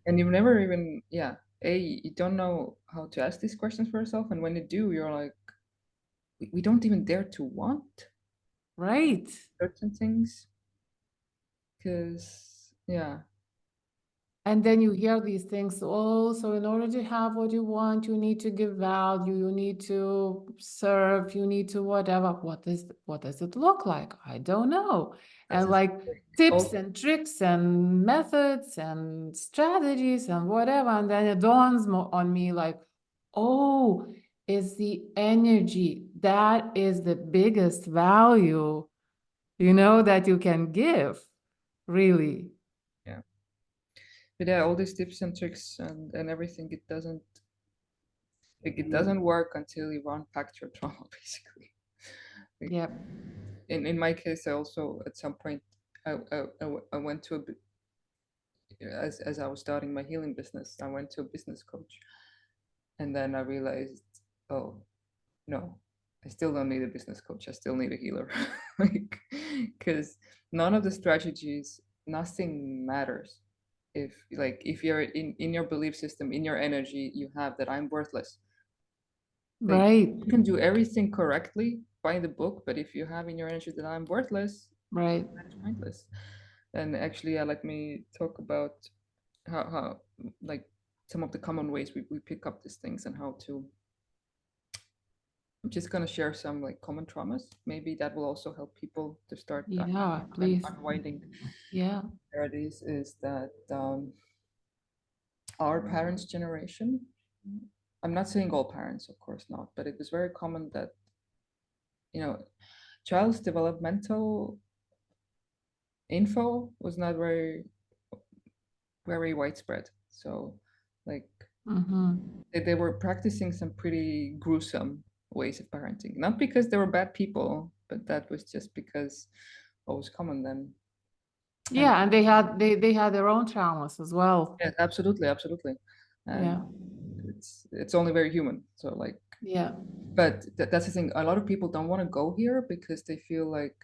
S2: and you've never even, yeah, you don't know how to ask these questions for yourself, and when you do, you're like, we don't even dare to want
S1: Right.
S2: certain things, because yeah,
S1: And then you hear these things. Oh, so in order to have what you want, you need to give value, you need to serve, you need to whatever. What does it look like? I don't know.
S2: that's
S1: And
S2: the thing.
S1: like
S2: Like,
S1: tips
S2: all,
S1: and tricks and methods and strategies and whatever. And then it dawns on me like, oh, it's the energy. That is the biggest value, that you can give, really.
S2: yeah, but yeah, all these tips and tricks and everything, it doesn't work until you unpack your trauma, basically. Like,
S1: Yep.
S2: in my case, I also at some point I went to as I was starting my healing business, I went to a business coach, and then I realized, oh no, I still don't need a business coach. I still need a healer, like, because none of the strategies, nothing matters if you're in your belief system, in your energy, you have that I'm worthless. Like,
S1: Right.
S2: you can do everything correctly by the book, but if you have in your energy that I'm worthless,
S1: Right.
S2: that is pointless. And actually, yeah, let me talk about how like some of the common ways we pick up these things and how to. I'm just gonna share some like common traumas. Maybe that will also help people to start
S1: Yeah, please.
S2: unwinding.
S1: Yeah.
S2: There it is that our parents' generation. I'm not saying all parents, of course not, but it was very common that you know child's developmental info was not very widespread. So, like,
S1: Mm-hmm.
S2: they were practicing some pretty gruesome ways of parenting. Not because they were bad people, but that was just because what was common then. And
S1: Yeah, and they had their own traumas as well.
S2: yeah, absolutely, absolutely. And
S1: Yeah.
S2: it's only very human. So like,
S1: Yeah.
S2: but that's the thing. A lot of people don't want to go here because they feel like,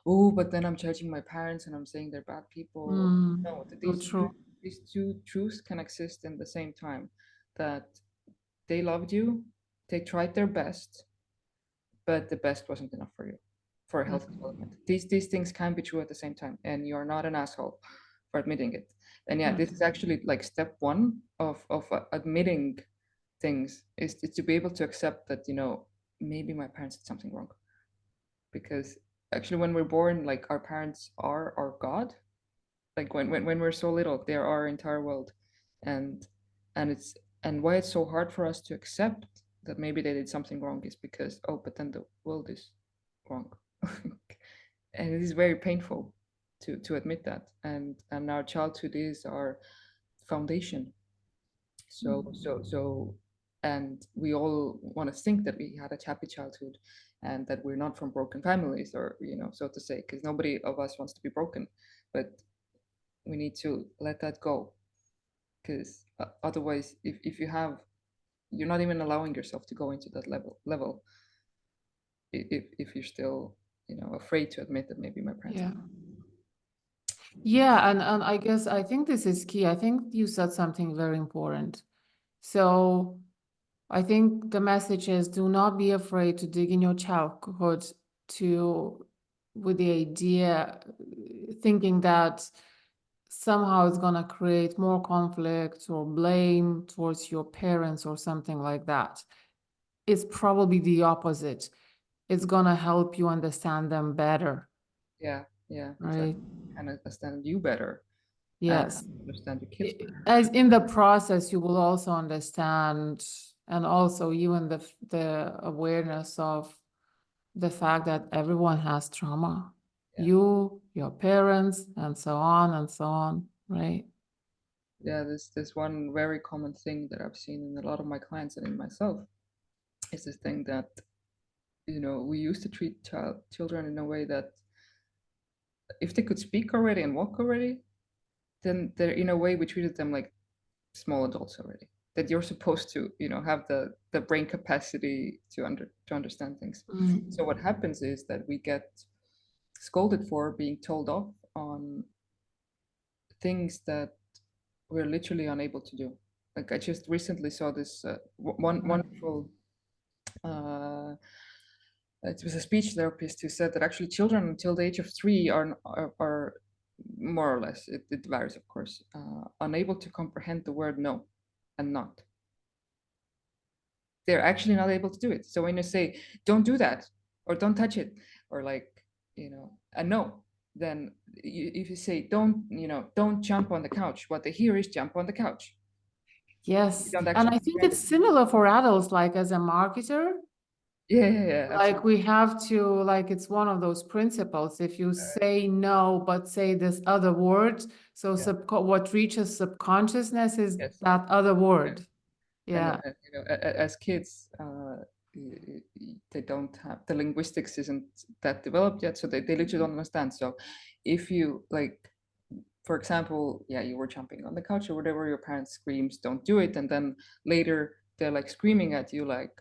S2: oh, but then I'm judging my parents and I'm saying they're bad people. No,
S1: So true.
S2: these two truths can exist in the same time. That they loved you, they tried their best, but the best wasn't enough for you for a healthy
S1: Mhm.
S2: development. These things can be true at the same time, and you're not an asshole for admitting it. And yeah, this is
S1: Mhm.
S2: actually like step one of admitting things is to be able to accept that maybe my parents did something wrong, because actually when we're born, like, our parents are our god. Like when we're so little, they're our entire world. And and it's and why it's so hard for us to accept that maybe they did something wrong is because, oh, but then the world is wrong. And it is very painful to admit that. And our childhood is our foundation. So and we all want to think that we had a happy childhood and that we're not from broken families, or so to say, because nobody of us wants to be broken. But we need to let that go, because otherwise, if you're not even allowing yourself to go into that level, if you're still afraid to admit that maybe my parents.
S1: Yeah. Yeah, and I guess I think this is key. I think you said something very important. So I think the message is do not be afraid to dig in your childhood to with the idea thinking that somehow it's gonna create more conflict or blame towards your parents or something like that. It's probably the opposite. It's gonna help you understand them better,
S2: Yeah, yeah,
S1: right?
S2: exactly. And understand you better and
S1: Yes.
S2: understand your kids better.
S1: As in the process, you will also understand, and also even the awareness of the fact that everyone has trauma.
S2: Yeah,
S1: You, your parents, and so on and so on, right?
S2: yeah. There's one very common thing that I've seen in a lot of my clients and in myself is this thing that we used to treat children in a way that if they could speak already and walk already, then they're in a way we treated them like small adults already. That you're supposed to have the brain capacity to understand things. So
S1: Mm,
S2: what happens is that we get scolded for being told off on things that we're literally unable to do. Like I just recently saw this one
S1: right.
S2: wonderful. Uh, it was a speech therapist who said that actually children until the age of 3 are more or less, it varies of course, unable to comprehend the word no and not. They're actually not able to do it. So when you say don't do that or don't touch it or like a no, then if you say don't jump on the couch, what they hear is jump on the couch. You
S1: Yes.
S2: don't
S1: And
S2: actually
S1: I think
S2: comprehend
S1: it's
S2: it.
S1: similar for adults, like as a marketer,
S2: Yeah, yeah, yeah,
S1: like
S2: absolutely.
S1: we have to, like it's one of those principles. If you say no, but say this other word, so
S2: Yeah,
S1: what reaches subconsciousness is
S2: yes.
S1: that other
S2: Yeah.
S1: word.
S2: And
S1: Yeah.
S2: as kids, they don't have the linguistics isn't that developed yet, so they literally don't understand. So if you like, for example, yeah, you were jumping on the couch or whatever, your parents screams, don't do it, and then later they're like screaming at you like,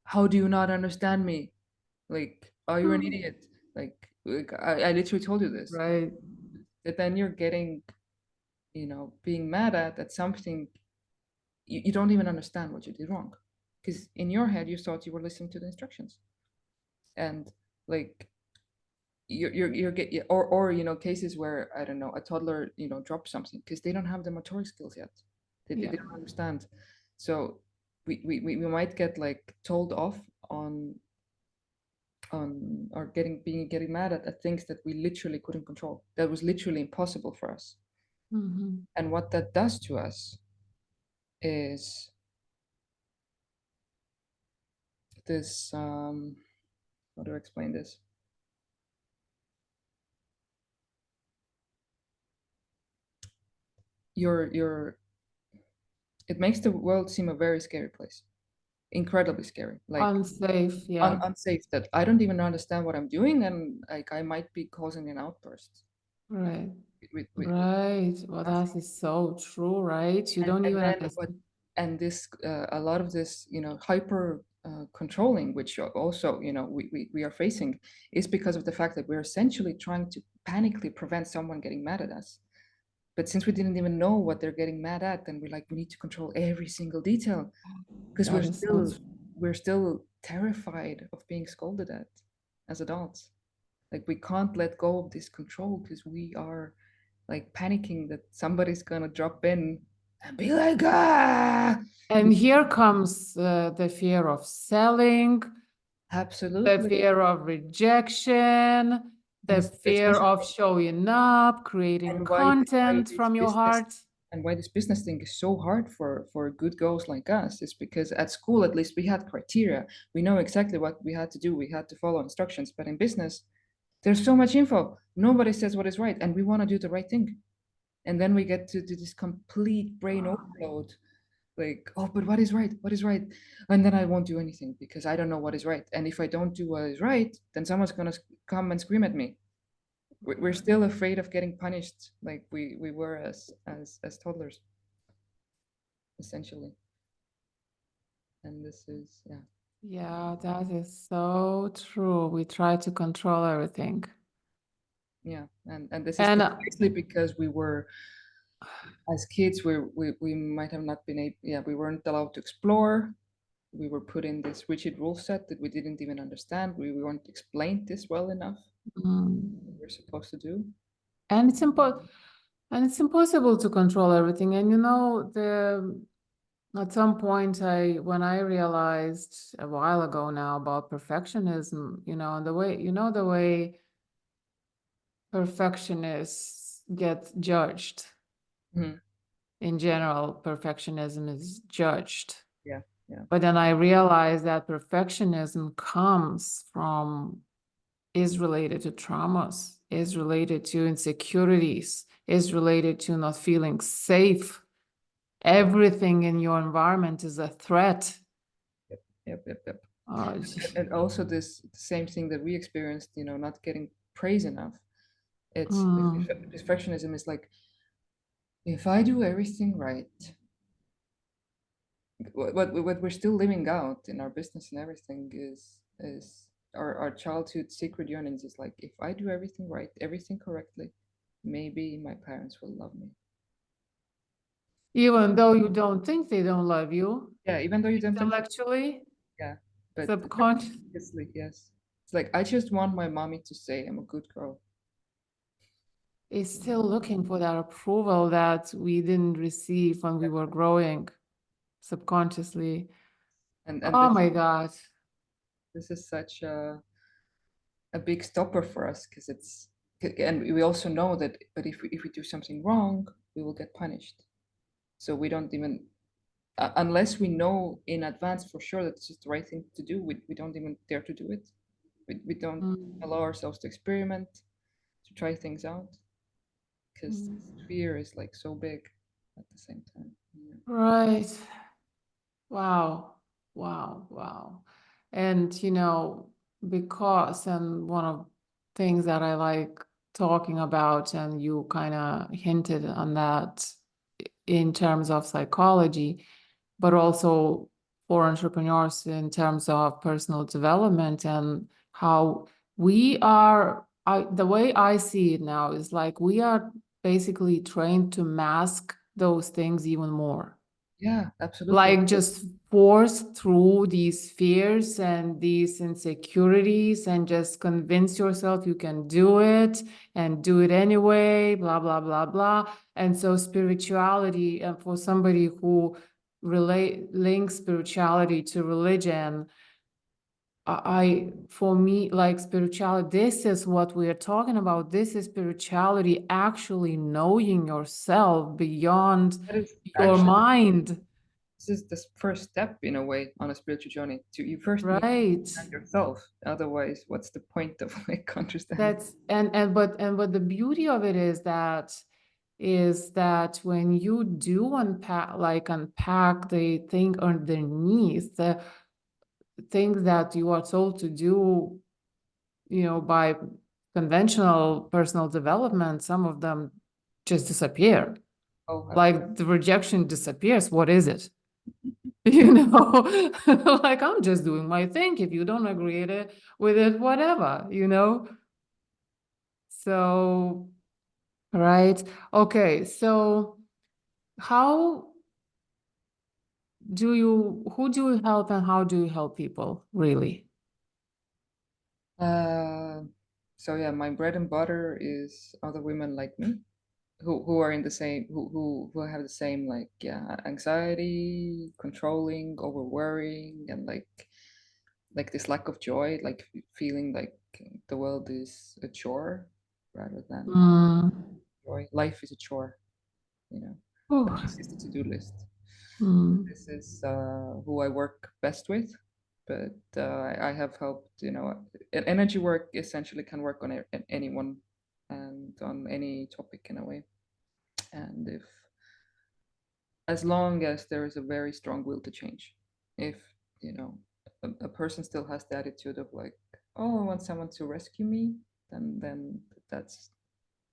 S2: how do you not understand me? Like, are you an idiot? Like I literally told you this.
S1: Right.
S2: That then you're getting, being mad at something you don't even understand what you did wrong, because in your head you thought you were listening to the instructions. And like you're get or cases where I don't know, a toddler drops something because they don't have the motoric skills yet. They
S1: Yeah.
S2: don't understand. So we might get like told off on or getting mad at things that we literally couldn't control, that was literally impossible for us.
S1: Mhm.
S2: And what that does to us is this how do I explain this? Your It makes the world seem a very scary place, incredibly scary, like
S1: Unsafe. Yeah.
S2: unsafe, that I don't even understand what I'm doing, and like I might be causing an outburst
S1: Right.
S2: with
S1: Right. Well, that
S2: nothing.
S1: is so true, right? You don't
S2: And
S1: even
S2: then what?
S1: understand.
S2: And this a lot of this hyper controlling, which also we are facing, is because of the fact that we're essentially trying to panically prevent someone getting mad at us. But since we didn't even know what they're getting mad at, then we're like, we need to control every single detail, because
S1: That is so true.
S2: we're still terrified of being scolded at as adults. Like we can't let go of this control because we are like panicking that somebody's gonna drop in and be like, ah.
S1: And here comes the fear of selling, the
S2: Absolutely.
S1: fear of rejection,
S2: And
S1: the
S2: this
S1: fear
S2: business
S1: of
S2: thing,
S1: showing up, creating
S2: and why
S1: content
S2: this
S1: from your
S2: business
S1: heart.
S2: and why this business thing is so hard for good girls like us is because at school at least we had criteria. We know exactly what we had to do. We had to follow instructions. But in business, there's so much info. Nobody says what is right, and we want to do the right thing. And then we get to do this complete brain overload. Like, oh, but what is right? What is right? And then I won't do anything because I don't know what is right. And if I don't do what is right, then someone's gonna come and scream at me. We're still afraid of getting punished, like we were as toddlers, essentially. And this is, yeah.
S1: Yeah, that is so true. We try to control everything.
S2: Yeah, and this is
S1: And
S2: precisely because we were, as kids, we might have not been able, yeah, we weren't allowed to explore. We were put in this rigid rule set that we didn't even understand. We weren't explained this well enough. What
S1: mm,
S2: we're supposed to do.
S1: and it's impossible to control everything. And the at some point, when I realized a while ago now about perfectionism, and the way perfectionists get judged.
S2: Mhm.
S1: In general, perfectionism is judged.
S2: Yeah, yeah,
S1: But then I realized that perfectionism is related to traumas, is related to insecurities, is related to not feeling safe.
S2: yep,
S1: Everything in your environment is a threat.
S2: yep, yep, yep, yep.
S1: Uh,
S2: And also this the same thing that we experienced, not getting praise enough. It's
S1: mm,
S2: perfectionism is like, if I do everything right, what we're still living out in our business and everything is our childhood secret yearnings is like, if I do everything right, everything correctly, maybe my parents will love me.
S1: even though you don't think they don't love you,
S2: Yeah, even though you don't think,
S1: intellectually,
S2: yeah, but
S1: subconscious
S2: obviously, yes. It's like, I just want my mommy to say I'm a good girl.
S1: is still looking for that approval that we didn't receive when we were growing subconsciously.
S2: And
S1: Oh my God.
S2: this is such a big stopper for us, because and we also know that, but if we do something wrong, we will get punished. So we don't even, unless we know in advance for sure that this is the right thing to do, we don't even dare to do it. We don't
S1: Mm,
S2: allow ourselves to experiment, to try things out, because
S1: mm.
S2: fear is like so big at the same time. Yeah.
S1: Right. Wow. Wow. Wow. And and one of things that I like talking about, and you kind of hinted on that in terms of psychology, but also for entrepreneurs in terms of personal development and how the way I see it now is like we are basically trained to mask those things even more,
S2: Yeah, absolutely.
S1: like just force through these fears and these insecurities and just convince yourself you can do it and do it anyway, blah blah blah blah. And so spirituality, and for somebody who relate links spirituality to religion, for me, like spirituality, this is what we are talking about. This is spirituality, actually knowing yourself beyond
S2: That is
S1: your
S2: actually,
S1: mind.
S2: this is the first step in a way on a spiritual journey. To you first need to
S1: Right.
S2: understand yourself. Otherwise, what's the point of like understanding?
S1: That's and but the beauty of it is that when you do unpack the thing underneath, the things that you are told to do, by conventional personal development, some of them just disappear.
S2: Oh, absolutely.
S1: Like the rejection disappears. What is it? Like I'm just doing my thing. If you don't agree with it, whatever. So, right. Okay. So how who do you help and how do you help people really?
S2: Uh, so yeah, my bread and butter is other women like me, who are in the same, who have the same, like, yeah, anxiety, controlling, over worrying, and like this lack of joy, like feeling like the world is a chore rather than
S1: Mm.
S2: joy. Life is a chore,
S1: Whew.
S2: but this is the to-do list.
S1: Mm.
S2: This is who I work best with, but I have helped, energy work essentially can work on anyone and on any topic in a way. And if, as long as there is a very strong will to change, if, you know, a person still has the attitude of like, oh, I want someone to rescue me, then that's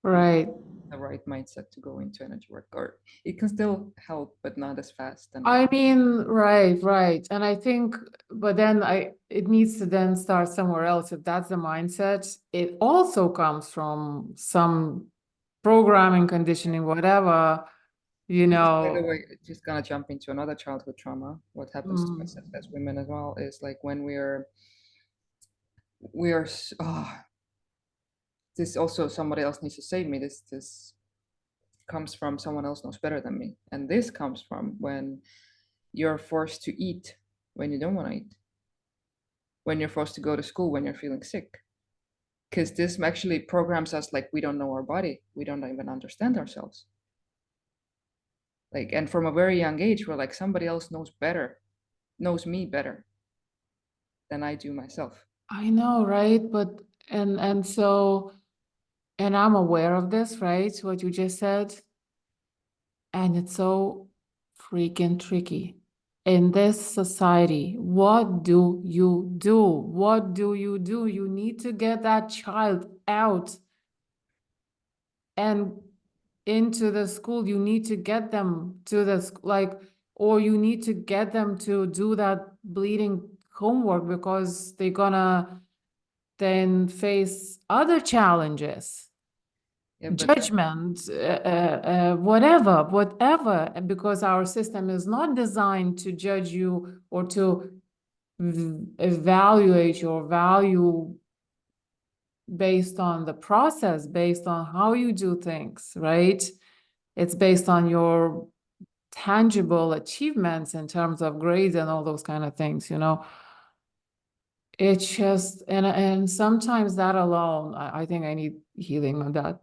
S1: Right.
S2: the right mindset to go into energy work, or it can still help, but not as fast. And
S1: I mean, right, right. And I think, but then it needs to then start somewhere else. If that's the mindset, it also comes from some programming, conditioning, whatever, you
S2: this is, by the
S1: know.
S2: way, just gonna jump into another childhood trauma. What happens to
S1: Mm,
S2: us as women as well is like when oh, this also somebody else needs to save me. This comes from someone else knows better than me, and this comes from when you're forced to eat when you don't want to eat, when you're forced to go to school when you're feeling sick, because this actually programs us like we don't know our body, we don't even understand ourselves. Like, and from a very young age, we're like somebody else knows better, knows me better than I do myself.
S1: I know, right? But and so and I'm aware of this, right? What you just said. And it's so freaking tricky. In this society, what do you do? What do you do? You need to get that child out and into the school. You need to get them to the like, or you need to get them to do that bleeding homework because they're gonna then face other challenges,
S2: Yeah, but
S1: judgment, whatever, whatever, because our system is not designed to judge you or to evaluate your value based on the process, based on how you do things, right? It's based on your tangible achievements in terms of grades and all those kind of things, you know. It's just, and sometimes that alone, I think I need healing on that.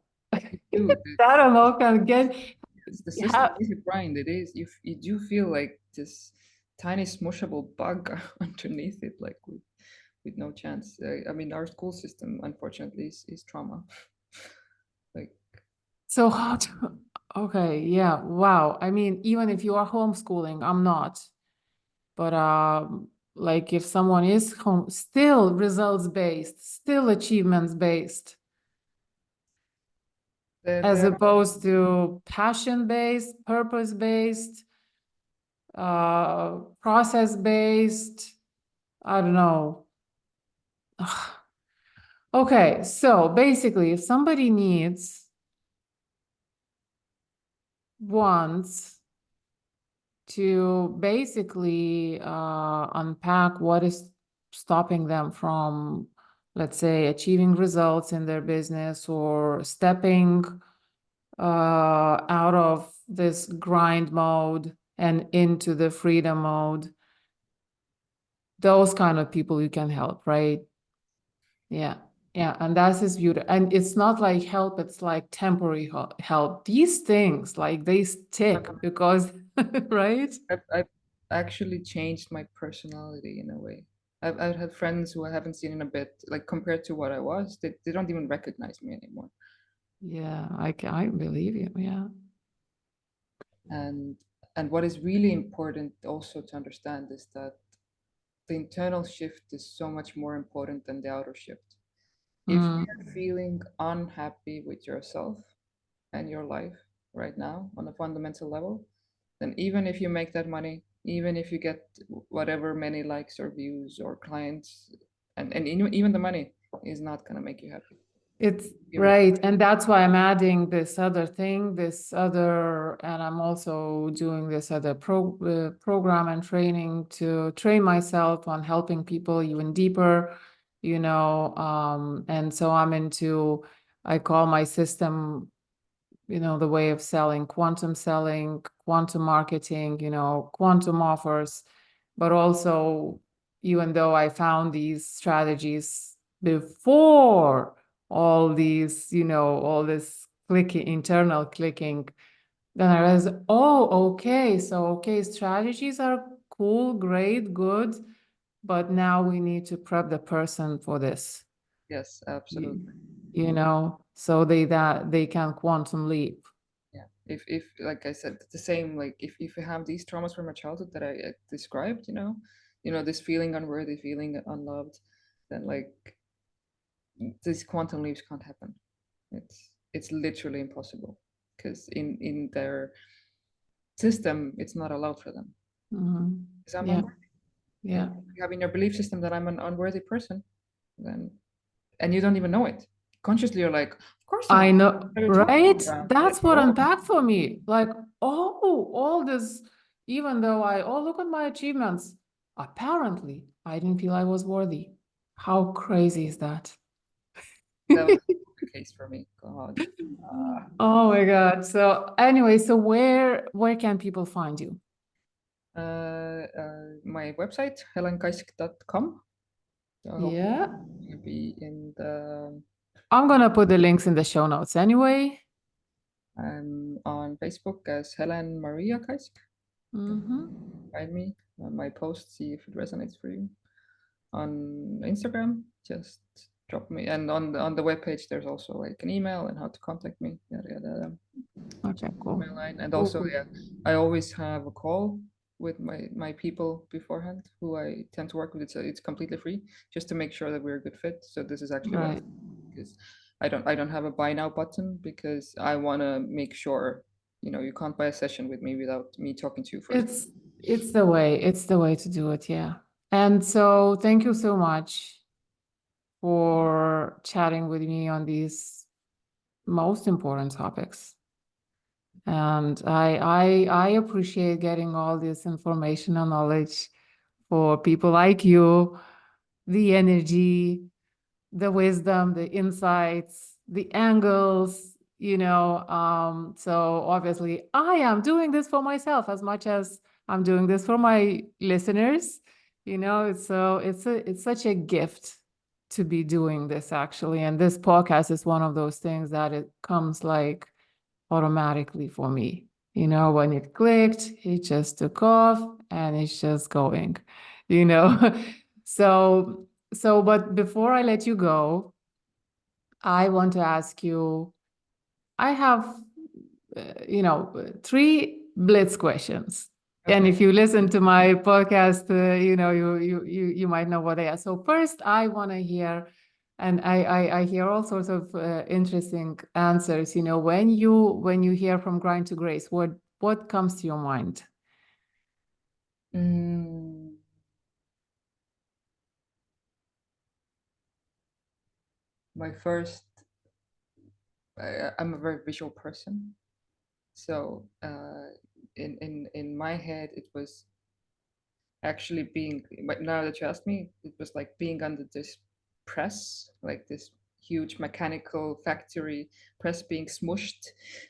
S2: dude,
S1: That alone can get,
S2: the system
S1: yeah.
S2: is a grind. It is. You do feel like this tiny smushable bug underneath it, like with no chance. I mean, our school system, unfortunately, is trauma. Like,
S1: So how to, okay, yeah, wow. I mean, even if you are homeschooling, I'm not, but like if someone is home, still results based, still achievements based, as
S2: there
S1: opposed to passion based, purpose based, process based. I don't know. Ugh. Okay, so basically, if somebody needs, wants to basically unpack what is stopping them from, let's say, achieving results in their business or stepping out of this grind mode and into the freedom mode. Those kind of people you can help, right? Yeah. Yeah, and that's his beauty. And it's not like help, it's like temporary help. These things, like they stick because, right?
S2: I've actually changed my personality in a way. I've had friends who I haven't seen in a bit, like compared to what I was, they don't even recognize me anymore.
S1: Yeah, I believe you. Yeah.
S2: And what is really important also to understand is that the internal shift is so much more important than the outer shift. If
S1: Mm.
S2: you're feeling unhappy with yourself and your life right now on a fundamental level, then even if you make that money, even if you get whatever many likes or views or clients, and even the money is not going to make you happy.
S1: It's
S2: Period.
S1: right. And that's why I'm adding this other thing, this other, and I'm also doing this other program and training to train myself on helping people even deeper, you know. And so I'm into, I call my system, you know, the way of selling, quantum marketing, you know, quantum offers. But also, even though I found these strategies before all these, you know, all this clicking, internal clicking, then I realized, oh, okay, so okay, strategies are cool, great, good, but now we need to prep the person for this,
S2: Yes,
S1: you,
S2: absolutely.
S1: you know, so they can quantum leap.
S2: Yeah. If like I said, the same, like if you have these traumas from your childhood that I described, this feeling unworthy, feeling unloved, then like these quantum leaps can't happen. It's it's literally impossible because in their system it's not allowed for them
S1: Mhm.
S2: because I'm
S1: Yeah.
S2: unworthy. And
S1: Yeah.
S2: if you have in your belief system that I'm an unworthy person, then and you don't even know it consciously, you're like, of course not.
S1: I know,
S2: What are you talking
S1: right?
S2: about? Like,
S1: That's what
S2: oh,
S1: unpacked for me. Like, oh, all this, even though oh, look at my achievements. Apparently, I didn't feel I was worthy. How crazy is that?
S2: that was the case for me. God.
S1: Oh my God. So anyway, so where can people find you?
S2: My website, helenkask.com. I hope
S1: Yeah.
S2: you'll be in the.
S1: I'm gonna put the links in the show notes anyway.
S2: I'm on Facebook as Helen Maria Kask.
S1: Mm-hmm.
S2: Find me on my post, see if it resonates for you. On Instagram, just drop me. And on the webpage, there's also like an email and how to contact me. Yada, yada, yada.
S1: Okay, cool.
S2: Email line. And
S1: Cool,
S2: also,
S1: cool.
S2: yeah, I always have a call with my people beforehand who I tend to work with. It's completely free just to make sure that we're a good fit. So this is actually why,
S1: Right.
S2: because I don't have a buy now button because I want to make sure, you can't buy a session with me without me talking to you first.
S1: It's it's the way to do it, yeah. And so thank you so much for chatting with me on these most important topics. And I appreciate getting all this information and knowledge for people like you, the energy, the wisdom, the insights, the angles, so obviously I am doing this for myself as much as I'm doing this for my listeners. It's such a gift to be doing this actually. And this podcast is one of those things that it comes like automatically for me. When it clicked, it just took off and it's just going, you know. But before I let you go, I want to ask you, I have, three blitz questions. And
S2: Okay.
S1: if you listen to my podcast, you might know what they are. So first, I want to hear, and I hear all sorts of interesting answers. When you hear from grind to grace, what comes to your mind?
S2: Mm, my first, I'm a very visual person, so in my head it was actually being, but now that you asked me, it was like being under this press, like this huge mechanical factory press being smushed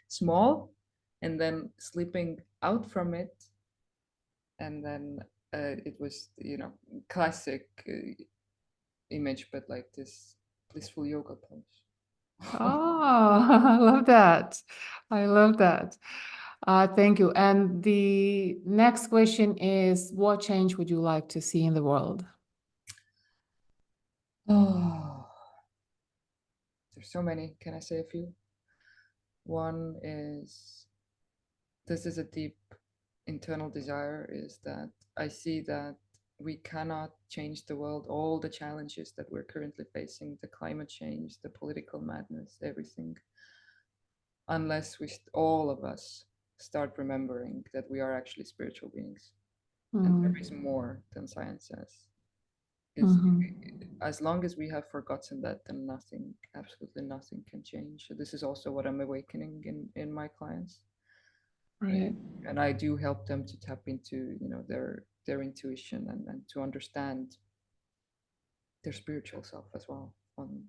S2: small and then slipping out from it. And then it was, classic image, but like this blissful yoga pose.
S1: Oh, I love that. I love that. Thank you. And the next question is, what change would you like to see in the world?
S2: Oh, there's so many. Can I say a few? One is, this is a deep internal desire, is that I see that we cannot change the world, all the challenges that we're currently facing, the climate change, the political madness, everything, unless all of us start remembering that we are actually spiritual beings and there is
S1: Mm,
S2: more than science says. Is
S1: mhm.
S2: as long as we have forgotten that, then nothing, absolutely nothing can change. So this is also what I'm awakening in my clients.
S1: Right.
S2: And I do help them to tap into, their intuition and to understand their spiritual self as well on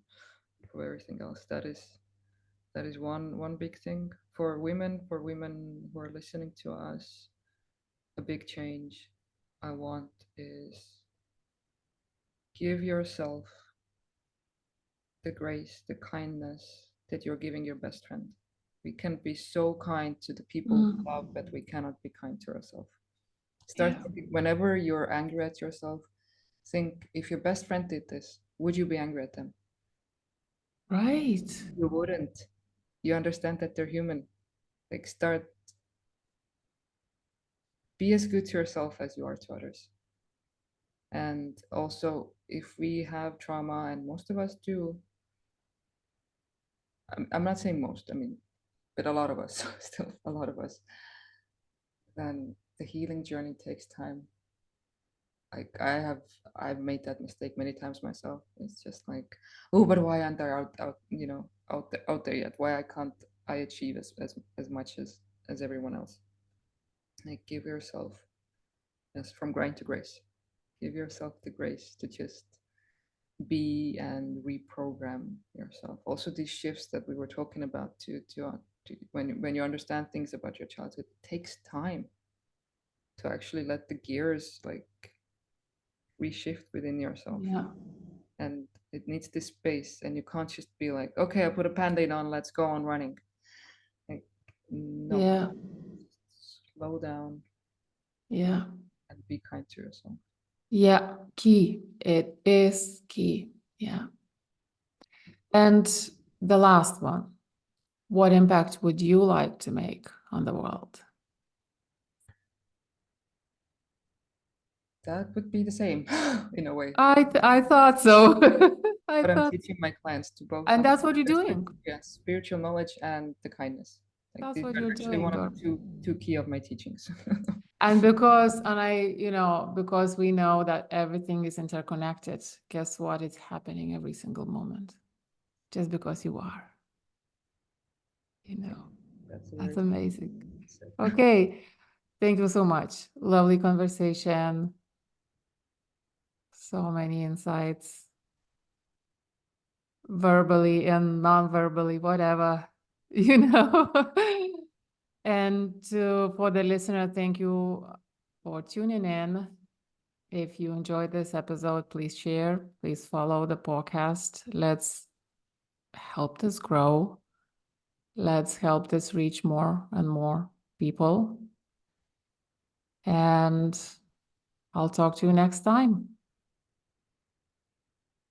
S2: for everything else. That is one big thing for women who are listening to us. A big change I want is give yourself the grace, the kindness that you're giving your best friend. We can be so kind to the people we love,
S1: Mm,
S2: but we cannot be kind to ourselves. Start
S1: yeah.
S2: thinking, whenever you're angry at yourself, think, if your best friend did this, would you be angry at them?
S1: Right.
S2: You wouldn't. You understand that they're human. Like, be as good to yourself as you are to others. And also, if we have trauma, and most of us do, I'm not saying most, I mean, but a lot of us, still a lot of us, then the healing journey takes time. Like I've made that mistake many times myself. It's just like, oh, but why aren't I out there yet? Why I can't I achieve as much as everyone else? Like give yourself, yes, from grind to grace. Give yourself the grace to just be and reprogram yourself. Also, these shifts that we were talking about to when you understand things about your childhood, it takes time to actually let the gears like reshift within yourself,
S1: Yeah.
S2: and it needs this space. And you can't just be like, okay, I put a band-aid on, let's go on running. Like, no,
S1: Yeah.
S2: slow down
S1: Yeah.
S2: and be kind to yourself.
S1: Yeah. Key. It is key. Yeah. And the last one, what impact would you like to make on the world?
S2: That would be the same in a way.
S1: I thought so. I
S2: But I'm
S1: thought,
S2: teaching my clients to both
S1: and that's what you're
S2: understand
S1: doing.
S2: yeah, spiritual knowledge and the kindness. Like
S1: That's
S2: these
S1: what
S2: are
S1: you're
S2: actually
S1: doing,
S2: one of
S1: Dor.
S2: the two key of my teachings.
S1: And because, and I, because we know that everything is interconnected, guess what? It's happening every single moment, just because you are,
S2: Yeah, that's a
S1: that's
S2: very
S1: amazing.
S2: said.
S1: Okay. Thank you so much. Lovely conversation. So many insights, verbally and non-verbally, whatever, you know. And for the listener, thank you for tuning in. If you enjoyed this episode, please share, please follow the podcast. Let's help this grow. Let's help this reach more and more people. And I'll talk to you next time.